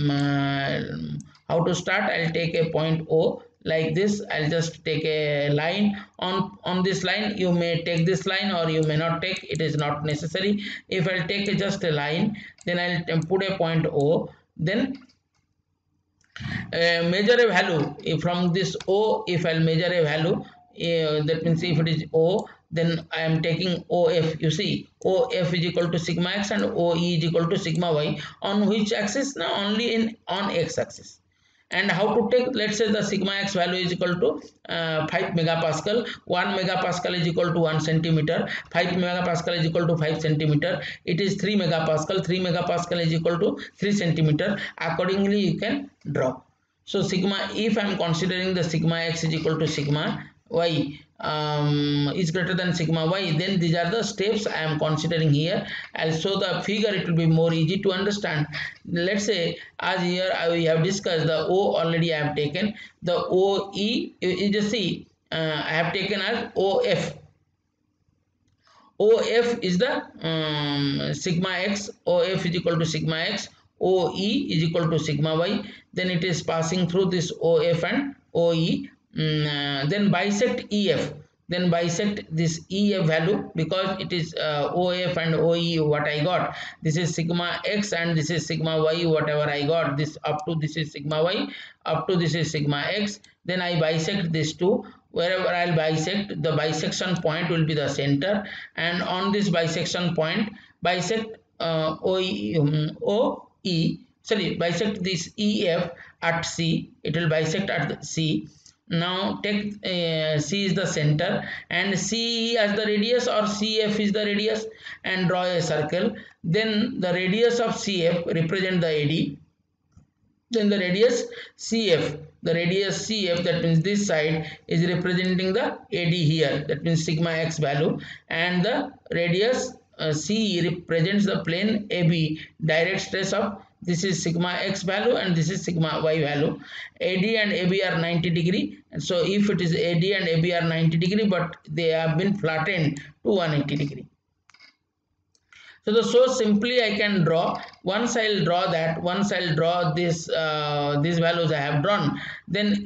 how to start, I'll take a point O like this. I'll just take a line. On this line you may take this line or you may not take, it is not necessary. If I'll take just a line, then I'll put a point O, then measure a value from this O. If I'll measure a value, that means if it is O, then I am taking OF. You see, OF is equal to sigma x and OE is equal to sigma y. On which axis? Now only on x axis. And how to take, let's say the sigma x value is equal to 5 megapascal. 1 megapascal is equal to 1 centimeter. 5 megapascal is equal to 5 centimeter. It is 3 megapascal. 3 megapascal is equal to 3 centimeter. Accordingly you can draw. So sigma, if I am considering the sigma x is equal to sigma y is greater than sigma y, then these are the steps I am considering here. I'll show the figure, it will be more easy to understand. Let's say as here we have discussed, the O already I have taken, the OE, you just see I have taken as OF. OF is the sigma x. OF is equal to sigma x. OE is equal to sigma y. Then it is passing through this OF and OE. Then bisect EF. Then bisect this EF value, because it is OF and OE what I got. This is sigma x and this is sigma y, whatever I got. This up to this is sigma y, up to this is sigma x. Then I bisect these two. Wherever I'll bisect, the bisection point will be the center, and on this bisection point bisect bisect this EF at C. It will bisect at C. Now take C is the center and CE as the radius, or CF is the radius, and draw a circle. Then the radius of CF represent the AD. Then the radius CF, that means this side is representing the AD here, that means sigma x value, and the radius CE represents the plane AB, direct stress of this is sigma x value and this is sigma y value. AD and AB are 90 degree, and so if it is AD and AB are 90 degree, but they have been flattened to 180 degree. So simply I can draw. Once I'll draw that, once I'll draw this these values I have drawn, then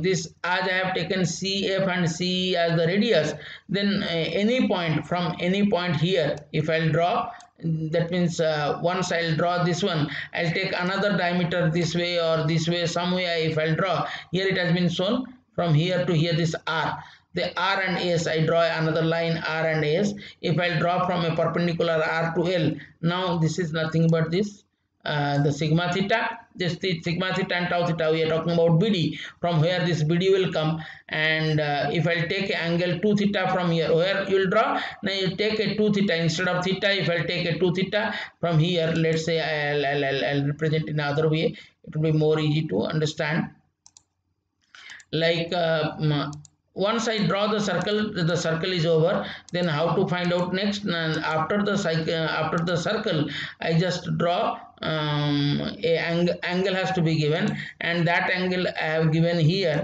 this as I have taken CF and CE as the radius, then any point from any point here, if I'll draw, that means once I'll draw this one, I'll take another diameter this way or this way, somewhere if I'll draw. Here it has been shown from here to here, this R. The R and S, I draw another line R and S. If I draw from a perpendicular R to L, now this is nothing but this the sigma theta, this sigma theta and tau theta, we are talking about BD, from where this BD will come. And if I take angle 2 theta from here, where you will draw, now you take a 2 theta instead of theta. If I take a 2 theta from here, let's say I'll represent in another way, it will be more easy to understand. Like once I draw the circle is over. Then how to find out next? After the circle, I just draw a angle has to be given, and that angle I have given here.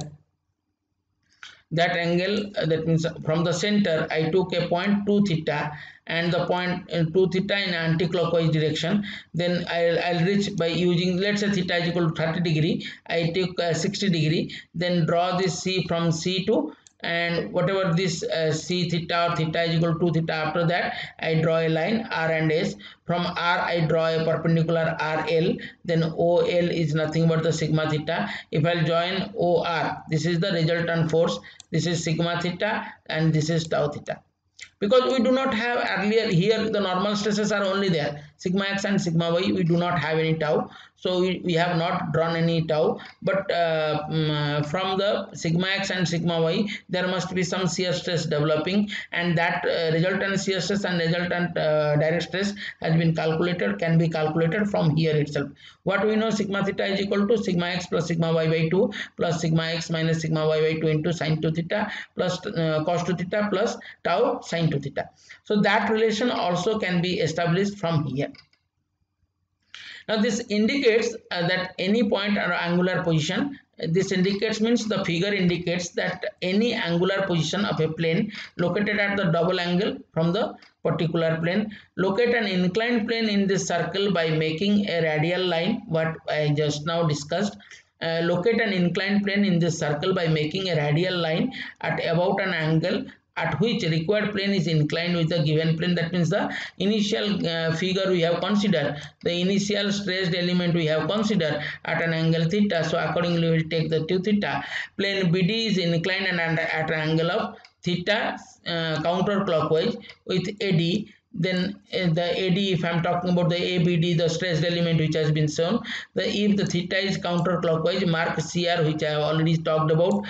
that angle, that means from the center I took a point 2 theta, and the point 2 theta in anti-clockwise direction. Then I'll reach by using, let's say theta is equal to 30 degree, I take 60 degree, then draw this C from C to, and whatever this C theta or theta is equal to theta, after that I draw a line R and S. From R I draw a perpendicular RL, then OL is nothing but the sigma theta. If I join OR, this is the resultant force, this is sigma theta, and this is tau theta. Because we do not have earlier, here the normal stresses are only there, sigma x and sigma y, we do not have any tau, so we have not drawn any tau. But from the sigma x and sigma y there must be some shear stress developing, and that resultant shear stress and resultant direct stress has been calculated, can be calculated from here itself. What we know, sigma theta is equal to sigma x plus sigma y by 2 plus sigma x minus sigma y by 2 into sin 2 theta plus cos 2 theta plus tau sin 2 theta. So that relation also can be established from here. Now this indicates that any point or angular position, this indicates means the figure indicates that any angular position of a plane located at the double angle from the particular plane, locate an inclined plane in this circle by making a radial line, what I just now discussed. Locate an inclined plane in this circle by making a radial line at about an angle at which required plane is inclined with the given plane. That means the initial figure we have considered, the initial stressed element we have considered at an angle theta, so accordingly we will take the 2 theta. Plane BD is inclined and at an angle of theta counterclockwise with AD. Then the AD, if I am talking about the ABD, the stressed element which has been shown, if the theta is counterclockwise, mark CR, which I have already talked about.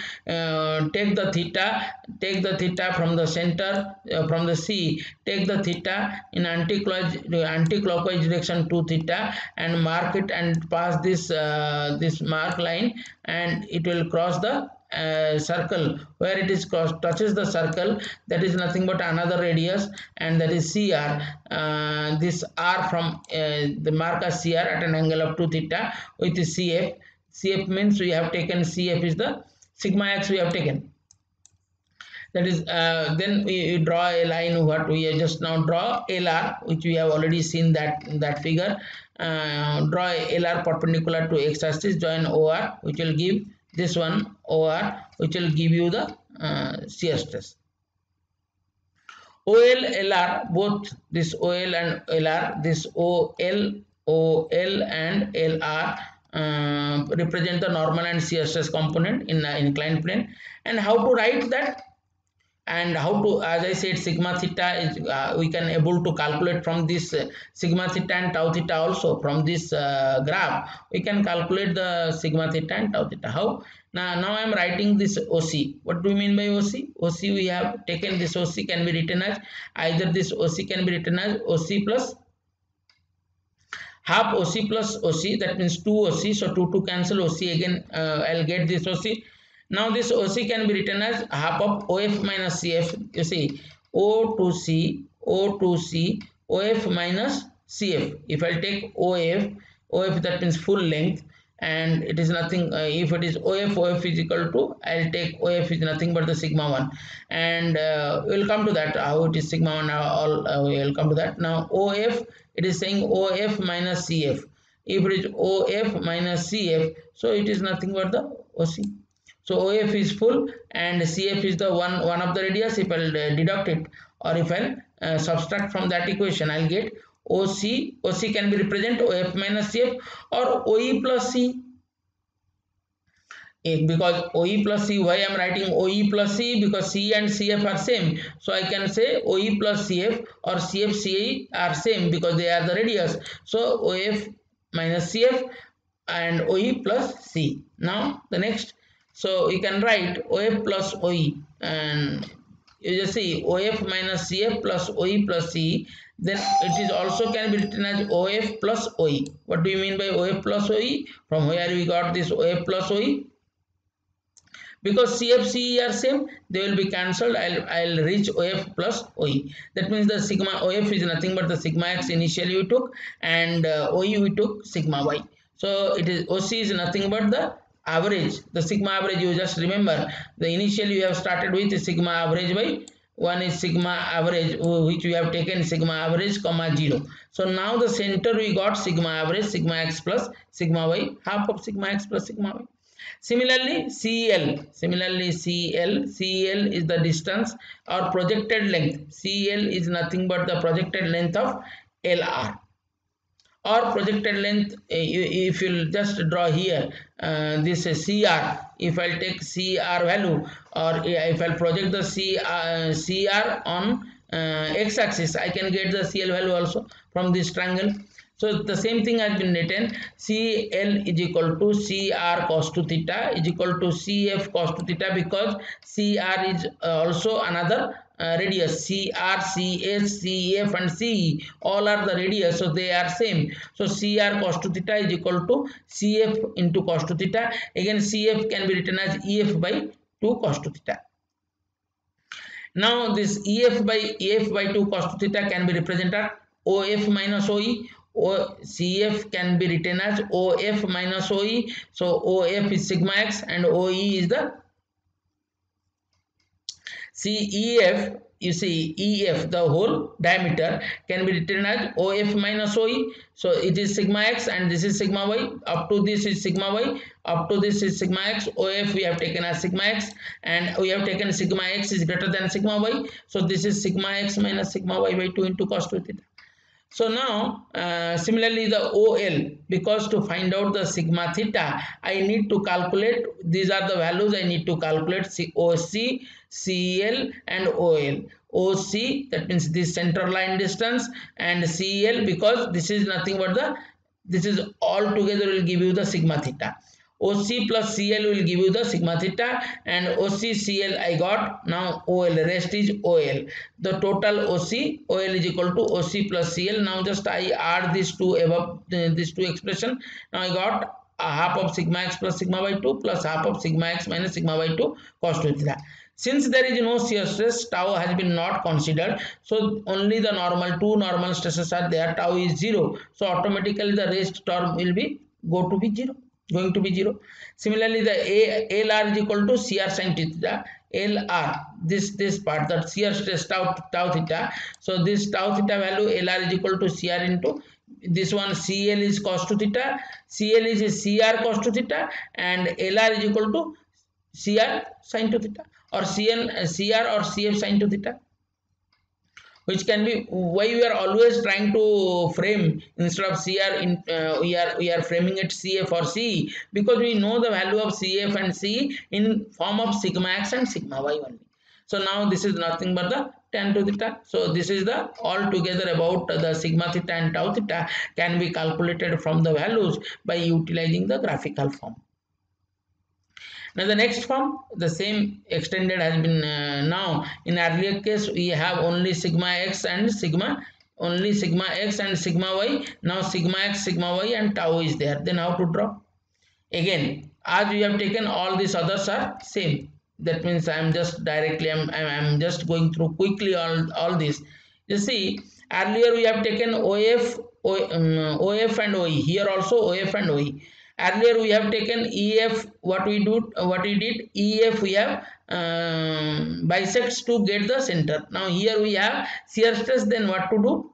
Take the theta from the center, from the C, take the theta in anti-clockwise direction 2 theta, and mark it and pass this this mark line, and it will cross the circle. Where it is touches the circle, that is nothing but another radius, and that is CR. This R from the mark as CR at an angle of 2 theta with CF. CF means we have taken, CF is the sigma x we have taken. That is then we draw a line, what we just now draw LR, which we have already seen that figure. Draw LR perpendicular to x axis, join OR, which will give this one OR, which will give you the shear stress. OL, LR, both this OL and LR, this OL and LR represent the normal and shear stress component in the inclined plane. And how to write that? And how to, as I said, sigma theta is we can able to calculate from this sigma theta and tau theta also. From this graph we can calculate the sigma theta and tau theta. How? Now I am writing this OC. What do you mean by OC? OC, we have taken this OC can be written as, either this OC can be written as OC plus half OC plus OC, that means 2 OC. So 2 cancel OC, again I'll get this OC. Now this OC can be written as half of OF minus CF. You see, O to C, O to C, OF minus CF. If I take OF that means full length, and it is nothing, if it is OF is equal to, I'll take OF is nothing but the sigma 1, and we'll come to that how it is sigma 1, all we'll come to that. Now OF, it is saying OF minus CF. If it is OF minus CF, so it is nothing but the OC. So OF is full and CF is the one of the radius. If I'll deduct it, or if I'll subtract from that equation, I'll get OC. OC can be represented OF minus CF or OE plus C. Because OE plus C, why I am writing OE plus C? Because C and CF are same. So I can say OE plus CF or CF CE are same because they are the radius. So OF minus CF and OE plus C. Now the next. So you can write OF plus OE, and you just see OF minus CF plus OE plus CE. Then it is also can be written as OF plus OE. What do you mean by OF plus OE? From where we got this OF plus OE? Because CF CE are same, they will be cancelled. I'll reach OF plus OE. That means the sigma OF is nothing but the sigma x initially we took, and OE we took sigma y. So it is OC is nothing but the average, the sigma average, you just remember the initially you have started with sigma average by one is sigma average which we have taken sigma average comma 0. So now the center we got sigma average sigma x plus sigma y, half of sigma x plus sigma y. Similarly CL is the distance or projected length. CL is nothing but the projected length of LR or projected length. If you'll just draw here this is CR, if I'll take CR value, or if I'll project the CR on x axis, I can get the CL value also from this triangle. So the same thing has been written, CL is equal to CR cos 2 theta is equal to CF cos 2 theta, because CR is also another radius. CR, CS, CF and CE all are the radius, so they are same. So CR cos 2 theta is equal to CF into cos 2 theta. Again CF can be written as EF by 2 cos 2 theta. Now this EF by 2 cos 2 theta can be represented OF minus OE. CF can be written as OF minus OE. So OF is sigma x and OE is the CEF. You see EF, the whole diameter, can be written as OF minus OE. So it is sigma x and this is sigma y. Up to this is sigma y. Up to this is sigma x. OF we have taken as sigma x and we have taken sigma x is greater than sigma y. So this is sigma x minus sigma y by 2 into cos 2 theta. So now similarly the OL, because to find out the sigma theta I need to calculate, these are the values I need to calculate, OC, CL and OL. OC, that means this center line distance, and CL because this is nothing but this is all together will give you the sigma theta. OC plus CL will give you the sigma theta, and OC CL I got. Now OL, rest is OL. The total OL is equal to OC plus CL. Now just I add these two above these two expression. Now I got a half of sigma x plus sigma y 2 plus half of sigma x minus sigma y 2 cos 2 theta. Since there is no shear stress, tau has been not considered, so only the two normal stresses are there. Tau is 0, so automatically the rest term will be going to be 0. Similarly, the LR is equal to CR sin theta. LR, this part, that shear stress tau theta. So this tau theta value LR is equal to CR into this one. CL is cos 2 theta, CL is CR cos 2 theta, and LR is equal to CR sin 2 theta, or CR or CF sin 2 theta, which can be why we are always trying to frame instead of CR in we are framing it CF or CE, because we know the value of CF and CE in form of sigma x and sigma y only. So now this is nothing but the tan 2 theta. So this is the all together about the sigma theta and tau theta can be calculated from the values by utilizing the graphical form. Now the next form, the same extended has been now in earlier case we have only sigma x and sigma y. Now sigma x, sigma y and tau is there. Then how to draw? Again, as we have taken, all these others are same. That means I am just directly I'm just going through quickly all this. You see, earlier we have taken OF and OE. Here also OF and OE. Earlier we have taken EF. What we did, EF we have bisects to get the center. Now here we have shear stress. Then what to do?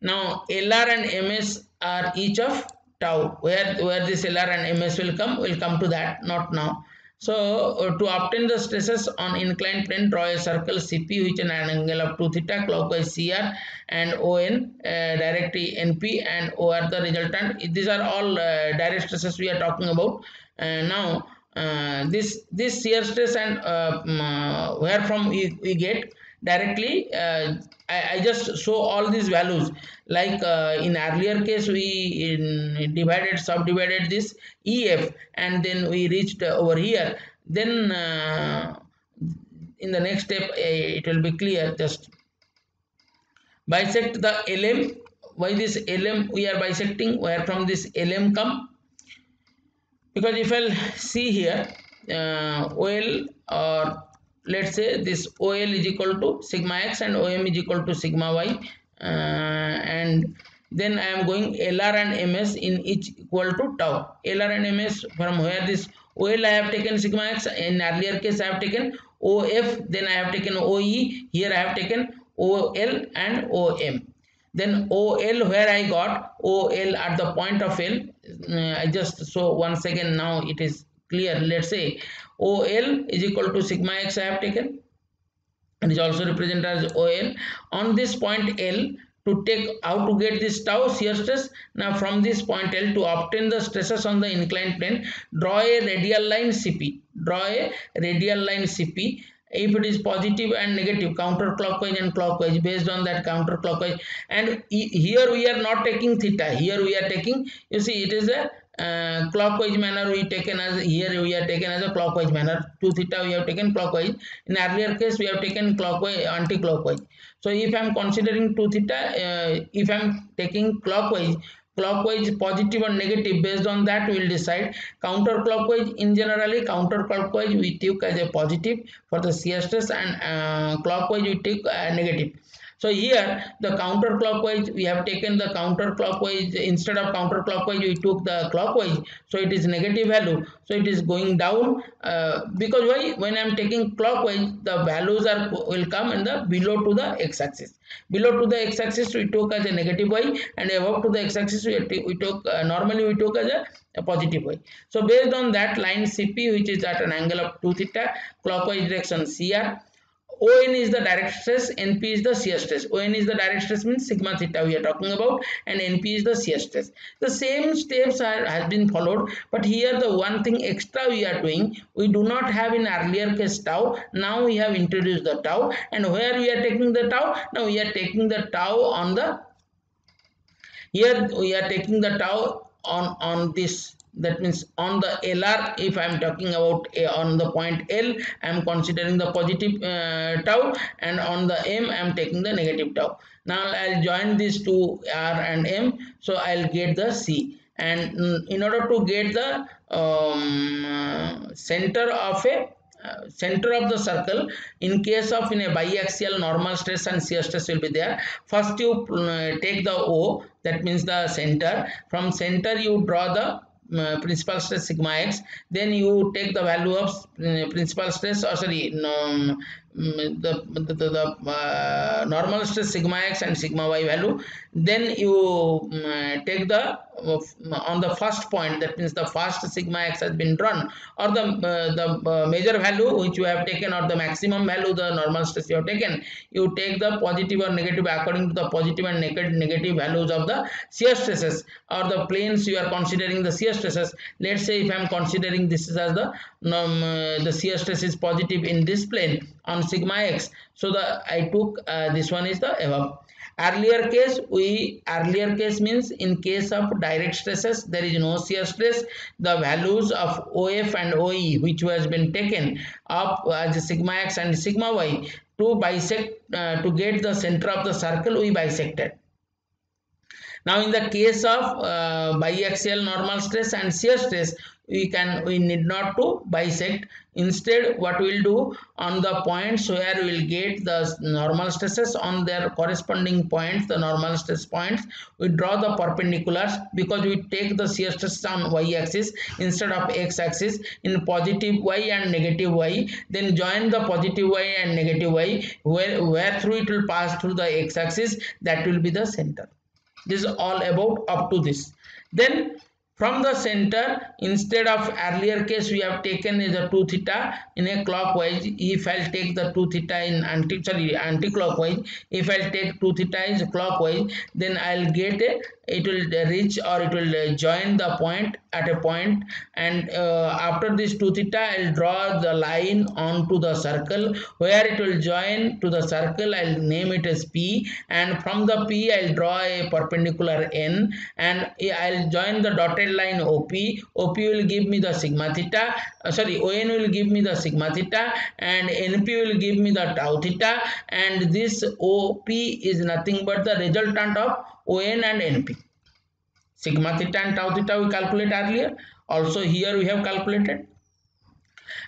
Now LR and MS are each of tau. Where this LR and MS will come to that, not now. So to obtain the stresses on inclined plane, draw a circle CP which an angle of 2 theta, clockwise CR and ON, direct NP and OR the resultant. These are all direct stresses we are talking about. Now this shear stress and where from we get directly, I just show all these values. Like in earlier case we subdivided this EF and then we reached over here. Then in the next step it will be clear. Just bisect the LM. Why this LM we are bisecting? Where from this LM come? Because if I'll see here OL, or let's say this OL is equal to sigma x and OM is equal to sigma y, and then I am going LR and MS in each equal to tau. LR and MS, from where this OL I have taken sigma x, in earlier case I have taken OF, then I have taken OE, here I have taken OL and OM. Then OL, where I got OL at the point of L, I just show once again, now it is clear. Let's say OL is equal to sigma x I have taken, and is also represented as OL. On this point L, to take how to get this tau shear stress. Now from this point L, to obtain the stresses on the inclined plane, draw a radial line CP. Draw a radial line CP. If it is positive and negative, counterclockwise and clockwise, based on that counterclockwise. And here we are not taking theta, here we are taking, you see, it is a clockwise manner we taken as, here we are taken as a clockwise manner. 2 theta we have taken clockwise. In earlier case we have taken clockwise, anti-clockwise. So if I am considering 2 theta, if I am taking clockwise, positive or negative, based on that we will decide. Counterclockwise, in generally counterclockwise we took as a positive for the shear stress, and clockwise we take negative. So here the counterclockwise, we have taken the counterclockwise, instead of counterclockwise we took the clockwise, so it is negative value, so it is going down, because why, when I am taking clockwise the values are will come in the below to the x-axis. Below to the x-axis we took as a negative y, and above to the x-axis we took normally we took as a positive y. So based on that, line CP, which is at an angle of 2 theta, clockwise direction CR. ON is the direct stress, NP is the shear stress. ON is the direct stress, means sigma theta we are talking about, and NP is the shear stress. The same steps has been followed, but here the one thing extra we are doing, we do not have in earlier case tau. Now we have introduced the tau, and where we are taking the tau? Now we are taking the tau on the, here we are taking the tau on this, that means on the LR. If I am talking about on the point L, I am considering the positive tau, and on the M I am taking the negative tau. Now I will join these two R and M, so I will get the C. And in order to get the center of the circle, in case of in a biaxial, normal stress and shear stress will be there. First you take the O, that means the center. From center you draw the principal stress sigma x, then you take the value of principal stress, or sorry, the normal stress sigma x and sigma y value. Then you take the on the first point, that means the first sigma x has been drawn, or the major value which you have taken, or the maximum value the normal stress you have taken. You take the positive or negative according to the positive and negative values of the shear stresses, or the planes you are considering the shear stresses. Let's say if I am considering this is as the shear stress is positive in this plane on sigma x, so I took this one is the above. Earlier case means in case of direct stresses there is no shear stress. The values of OF and OE which has been taken up as sigma x and sigma y, to bisect to get the center of the circle, we bisected. Now in the case of biaxial normal stress and shear stress, we need not to bisect. Instead what we will do, on the points where we will get the normal stresses, on their corresponding points, the normal stress points, we draw the perpendiculars, because we take the shear stress on y axis instead of x axis, in positive y and negative y. Then join the positive y and negative y, where through it will pass through the x axis, that will be the center. This is all about up to this. Then from the center, instead of earlier case we have taken is a 2 theta in a clockwise. If I'll take the 2 theta in anti-clockwise, if I'll take 2 theta is clockwise, then I'll get it will reach, or it will join the point at a point, and after this 2 theta I'll draw the line onto the circle, where it will join to the circle. I'll name it as P, and from the P I'll draw a perpendicular N, and I'll join the dotted line OP. OP will give me the sigma theta, ON will give me the sigma theta, and NP will give me the tau theta, and this OP is nothing but the resultant of ON and NP. Sigma theta and tau theta we calculate earlier, also here we have calculated.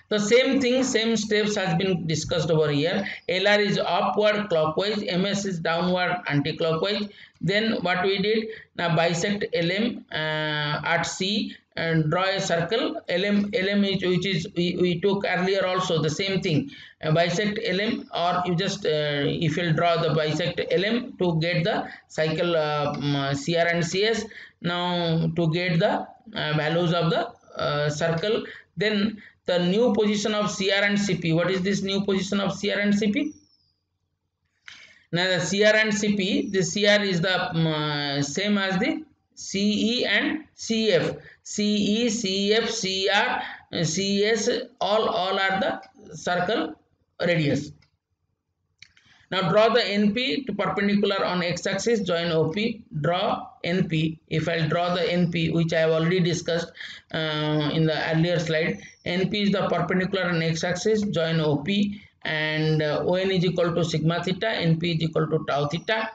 The same thing, same steps has been discussed over here. LR is upward clockwise, MS is downward anti-clockwise. Then what we did, now bisect LM at C and draw a circle. LM is, which is we took earlier also the same thing. Bisect LM, or you just if you draw the bisect LM to get the cycle CR and CS. Now to get the values of the circle, then the new position of CR and CP. What is this new position of CR and CP? Now the CR and CP, the CR is the same as the CE and CF. CE, CF, CR, CS, all are the circle radius. Now draw the NP to perpendicular on x-axis, join OP, draw NP. If I draw the NP, which I have already discussed in the earlier slide, NP is the perpendicular on x-axis, join OP, and ON is equal to sigma theta, NP is equal to tau theta,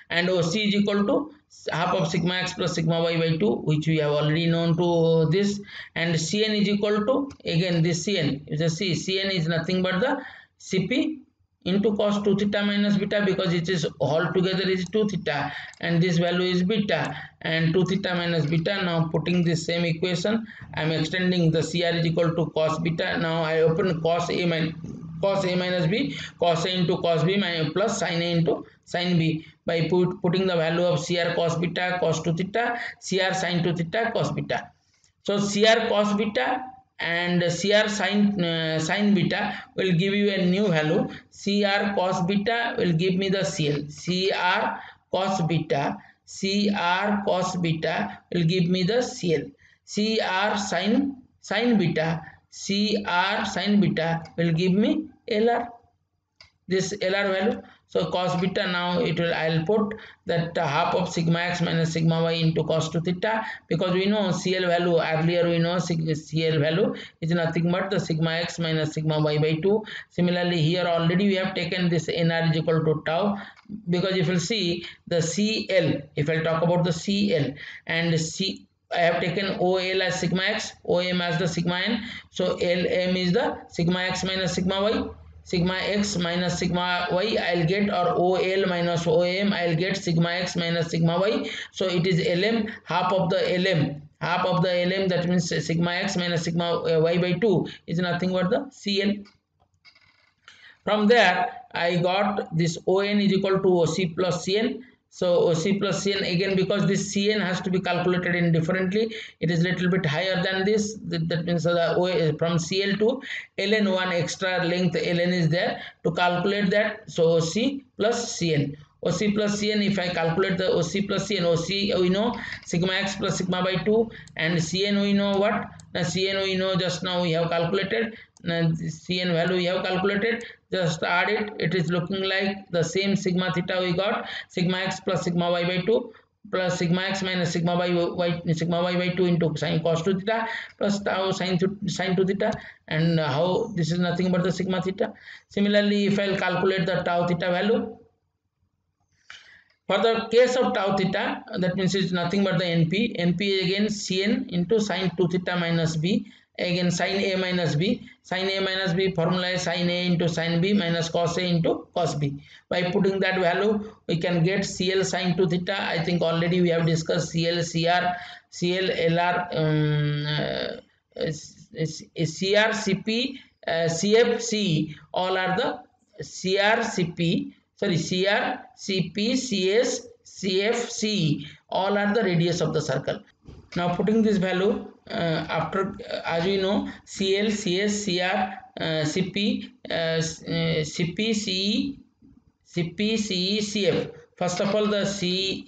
and OC is equal to half of sigma x plus sigma y by 2, which we have already known to this, and Cn is equal to, again this Cn, you just see Cn is nothing but the Cp into cos 2 theta minus beta, because it is all together is 2 theta and this value is beta, and 2 theta minus beta. Now putting this same equation, I am extending the CR is equal to cos beta. Now I open cos A minus B, cos A into cos B plus sin A into sin B, by putting the value of CR cos beta cos 2 theta, CR sin 2 theta cos beta. So CR cos beta and CR sin beta will give you a new value. CR cos beta will give me the CL. CR cos beta will give me the CL. CR sin beta will give me LR. This LR value. So cos beta, now it will, I'll put that half of sigma x minus sigma y into cos 2 theta, because we know CL value, earlier we know CL value is nothing but the sigma x minus sigma y by 2. Similarly here already we have taken this NR is equal to tau, because if you see the CL, if I talk about the CL and I have taken OL as sigma x, OM as the sigma n, so LM is the sigma x minus sigma y. Sigma x minus sigma y I'll get, or OL minus OM I'll get sigma x minus sigma y. So it is LM, half of the LM, that means sigma x minus sigma y by 2 is nothing but the CL. From there I got this ON is equal to OC plus CN. So OC plus CN, again because this CN has to be calculated indifferently, it is little bit higher than this. That means the from CL to LN, one extra length LN is there to calculate that. So OC plus CN. OC plus Cn, if I calculate the OC plus Cn, OC we know sigma x plus sigma by 2, and Cn we know what? Now Cn we know just now we have calculated. Now Cn value we have calculated, just add it. It is looking like the same sigma theta we got, sigma x plus sigma y by 2 plus sigma x minus sigma y by 2 into sin cos 2 theta plus tau sin 2 theta, and how this is nothing but the sigma theta. Similarly, if I will calculate the tau theta value, for the case of tau theta, that means it's nothing but the NP. NP is again Cn into sin 2 theta minus B. Again sin A minus B. Sin A minus B formula is sin A into sin B minus cos A into cos B. By putting that value, we can get CL sin 2 theta. I think already we have discussed CL, CR, CL, LR, CR, CP, CF, CE. All are the CR, CP. Sorry, CR, CP, CS, CF, CE, all are the radius of the circle. Now putting this value after, as we know, CL, CS, CR, CP, CP, CE, CF. First of all, the CE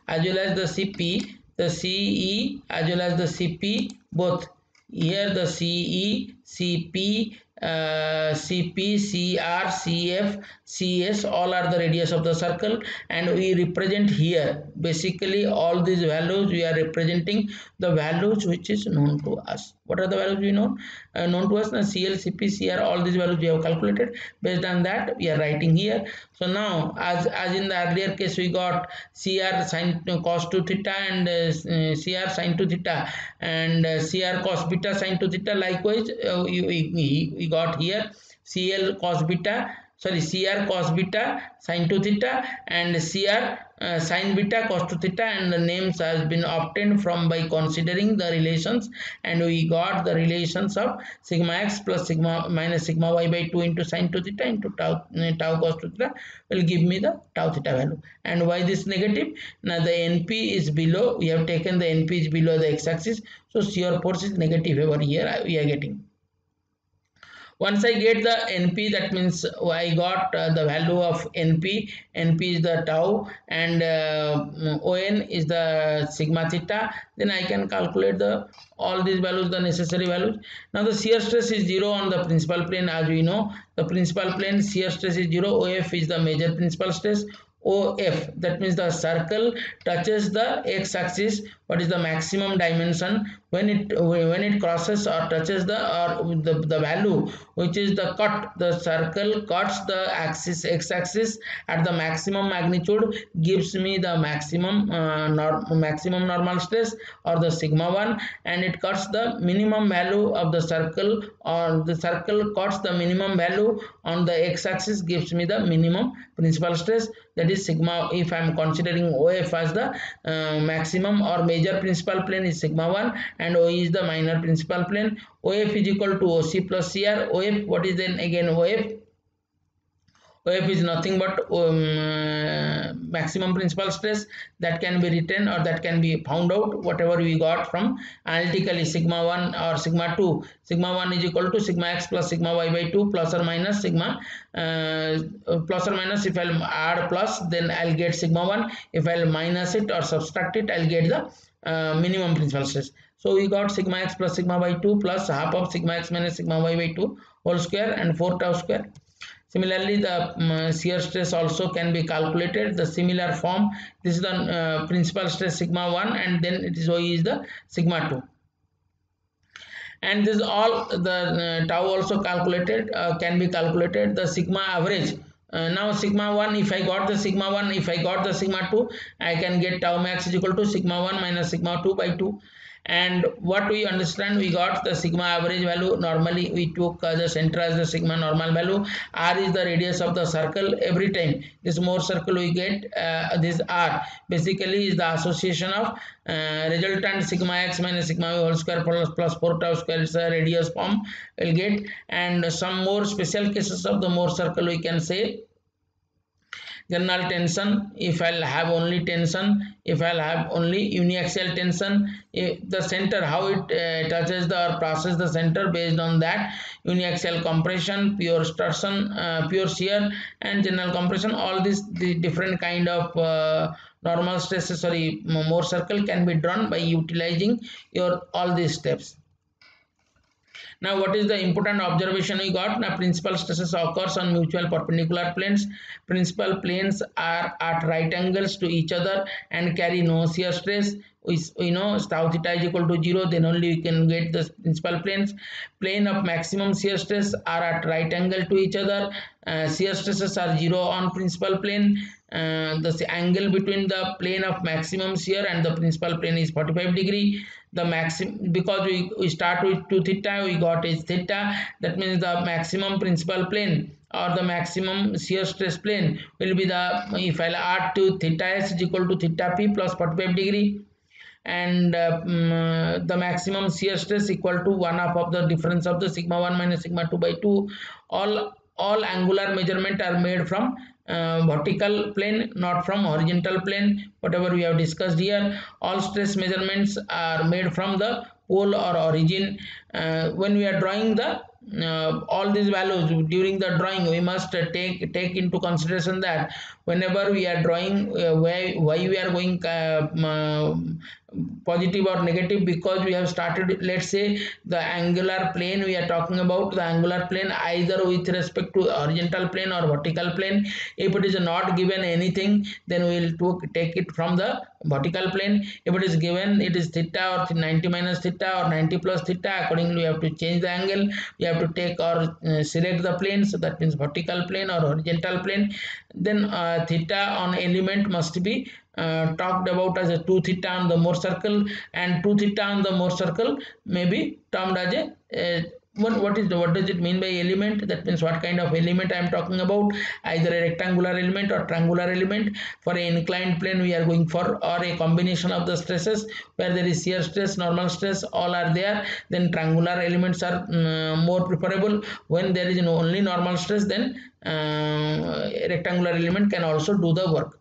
as well as the CP, the CE as well as the CP, both. Here the CE, CP, CP, CR, CF, CS, all are the radius of the circle, and we represent here basically all these values. We are representing the values which is known to us. What are the values we know? Known to us? Now CL, CP, CR, all these values we have calculated. Based on that, we are writing here. So now, as in the earlier case, we got CR sin cos 2 theta and CR sin 2 theta and CR cos beta sin 2 theta. Likewise, we got here CL cos beta sorry, CR cos beta sin 2 theta and CR sin beta cos 2 theta, and the names has been obtained from by considering the relations, and we got the relations of sigma x plus sigma minus sigma y by 2 into sin 2 theta into tau cos 2 theta will give me the tau theta value. And why this negative? Now the NP is below, we have taken the NP is below the x-axis, so shear force is negative over here we are getting. Once I get the NP, that means I got the value of NP. NP is the tau and ON is the sigma theta. Then I can calculate the all these values, the necessary values. Now the shear stress is 0 on the principal plane, as we know. The principal plane shear stress is 0. OF is the major principal stress. OF, that means the circle touches the x-axis. What is the maximum dimension when it crosses or touches the value which is the cut, the circle cuts the axis x-axis at the maximum magnitude, gives me the maximum maximum normal stress or the sigma 1, and it cuts the minimum value of the circle, or the circle cuts the minimum value on the x-axis, gives me the minimum principal stress, that is sigma. If I am considering OF as the maximum or major principal plane is sigma 1 and OE is the minor principal plane. OF is equal to OC plus CR. OF, what is then again OF? OF is nothing but maximum principal stress, that can be written or that can be found out whatever we got from analytically sigma 1 or sigma 2. Sigma 1 is equal to sigma x plus sigma y by 2 plus or minus sigma plus or minus, if I'll add plus then I'll get sigma 1, if I'll minus it or subtract it I'll get the minimum principal stress. So we got sigma x plus sigma by 2 plus half of sigma x minus sigma y by 2 whole square and 4 tau square. Similarly, the shear stress also can be calculated the similar form. This is the principal stress sigma 1 and then it is OE is the sigma 2. And this all the tau also calculated, can be calculated the sigma average. Now sigma 1, if I got the sigma 1, if I got the sigma 2, I can get tau max is equal to sigma 1 minus sigma 2 by 2. And what we understand, we got the sigma average value. Normally we took the center as the sigma normal value. R is the radius of the circle. Every time this more circle we get this R basically is the association of resultant sigma x minus sigma y whole square plus 4 tau square. It's a radius form we'll get. And some more special cases of the more circle we can say general tension. If I'll have only tension, if I'll have only uniaxial tension, the center how it touches the or passes the center, based on that uniaxial compression, pure torsion, pure shear and general compression, all these the different kind of normal stresses, sorry, more circle can be drawn by utilizing your all these steps. Now what is the important observation we got? Now principal stresses occurs on mutual perpendicular planes. Principal planes are at right angles to each other and carry no shear stress. We know tau theta is equal to 0, then only we can get the principal planes. Plane of maximum shear stress are at right angle to each other. Shear stresses are 0 on principal plane. The angle between the plane of maximum shear and the principal plane is 45 degree. The maximum, because we start with 2 theta, we got is theta, that means the maximum principal plane or the maximum shear stress plane will be the, if I add to theta s is equal to theta p plus 45 degree, and the maximum shear stress equal to 1/2 of the difference of the sigma 1 minus sigma 2 by 2. All angular measurement are made from vertical plane, not from horizontal plane, whatever we have discussed here. All stress measurements are made from the pole or origin. When we are drawing the all these values during the drawing, we must take into consideration that whenever we are drawing why we are going positive or negative, because we have started, let's say the angular plane, we are talking about the angular plane either with respect to horizontal plane or vertical plane. If it is not given anything, then we will take it from the vertical plane. If it is given it is theta or 90 minus theta or 90 plus theta, accordingly we have to change the angle, we have to take or select the plane, so that means vertical plane or horizontal plane. Then theta on element must be talked about as a 2 theta on the Mohr circle, and 2 theta on the Mohr circle may be termed as a what does it mean by element? That means what kind of element I am talking about, either a rectangular element or triangular element. For an inclined plane we are going for, or a combination of the stresses where there is shear stress, normal stress, all are there, then triangular elements are more preferable. When there is only normal stress, then a rectangular element can also do the work.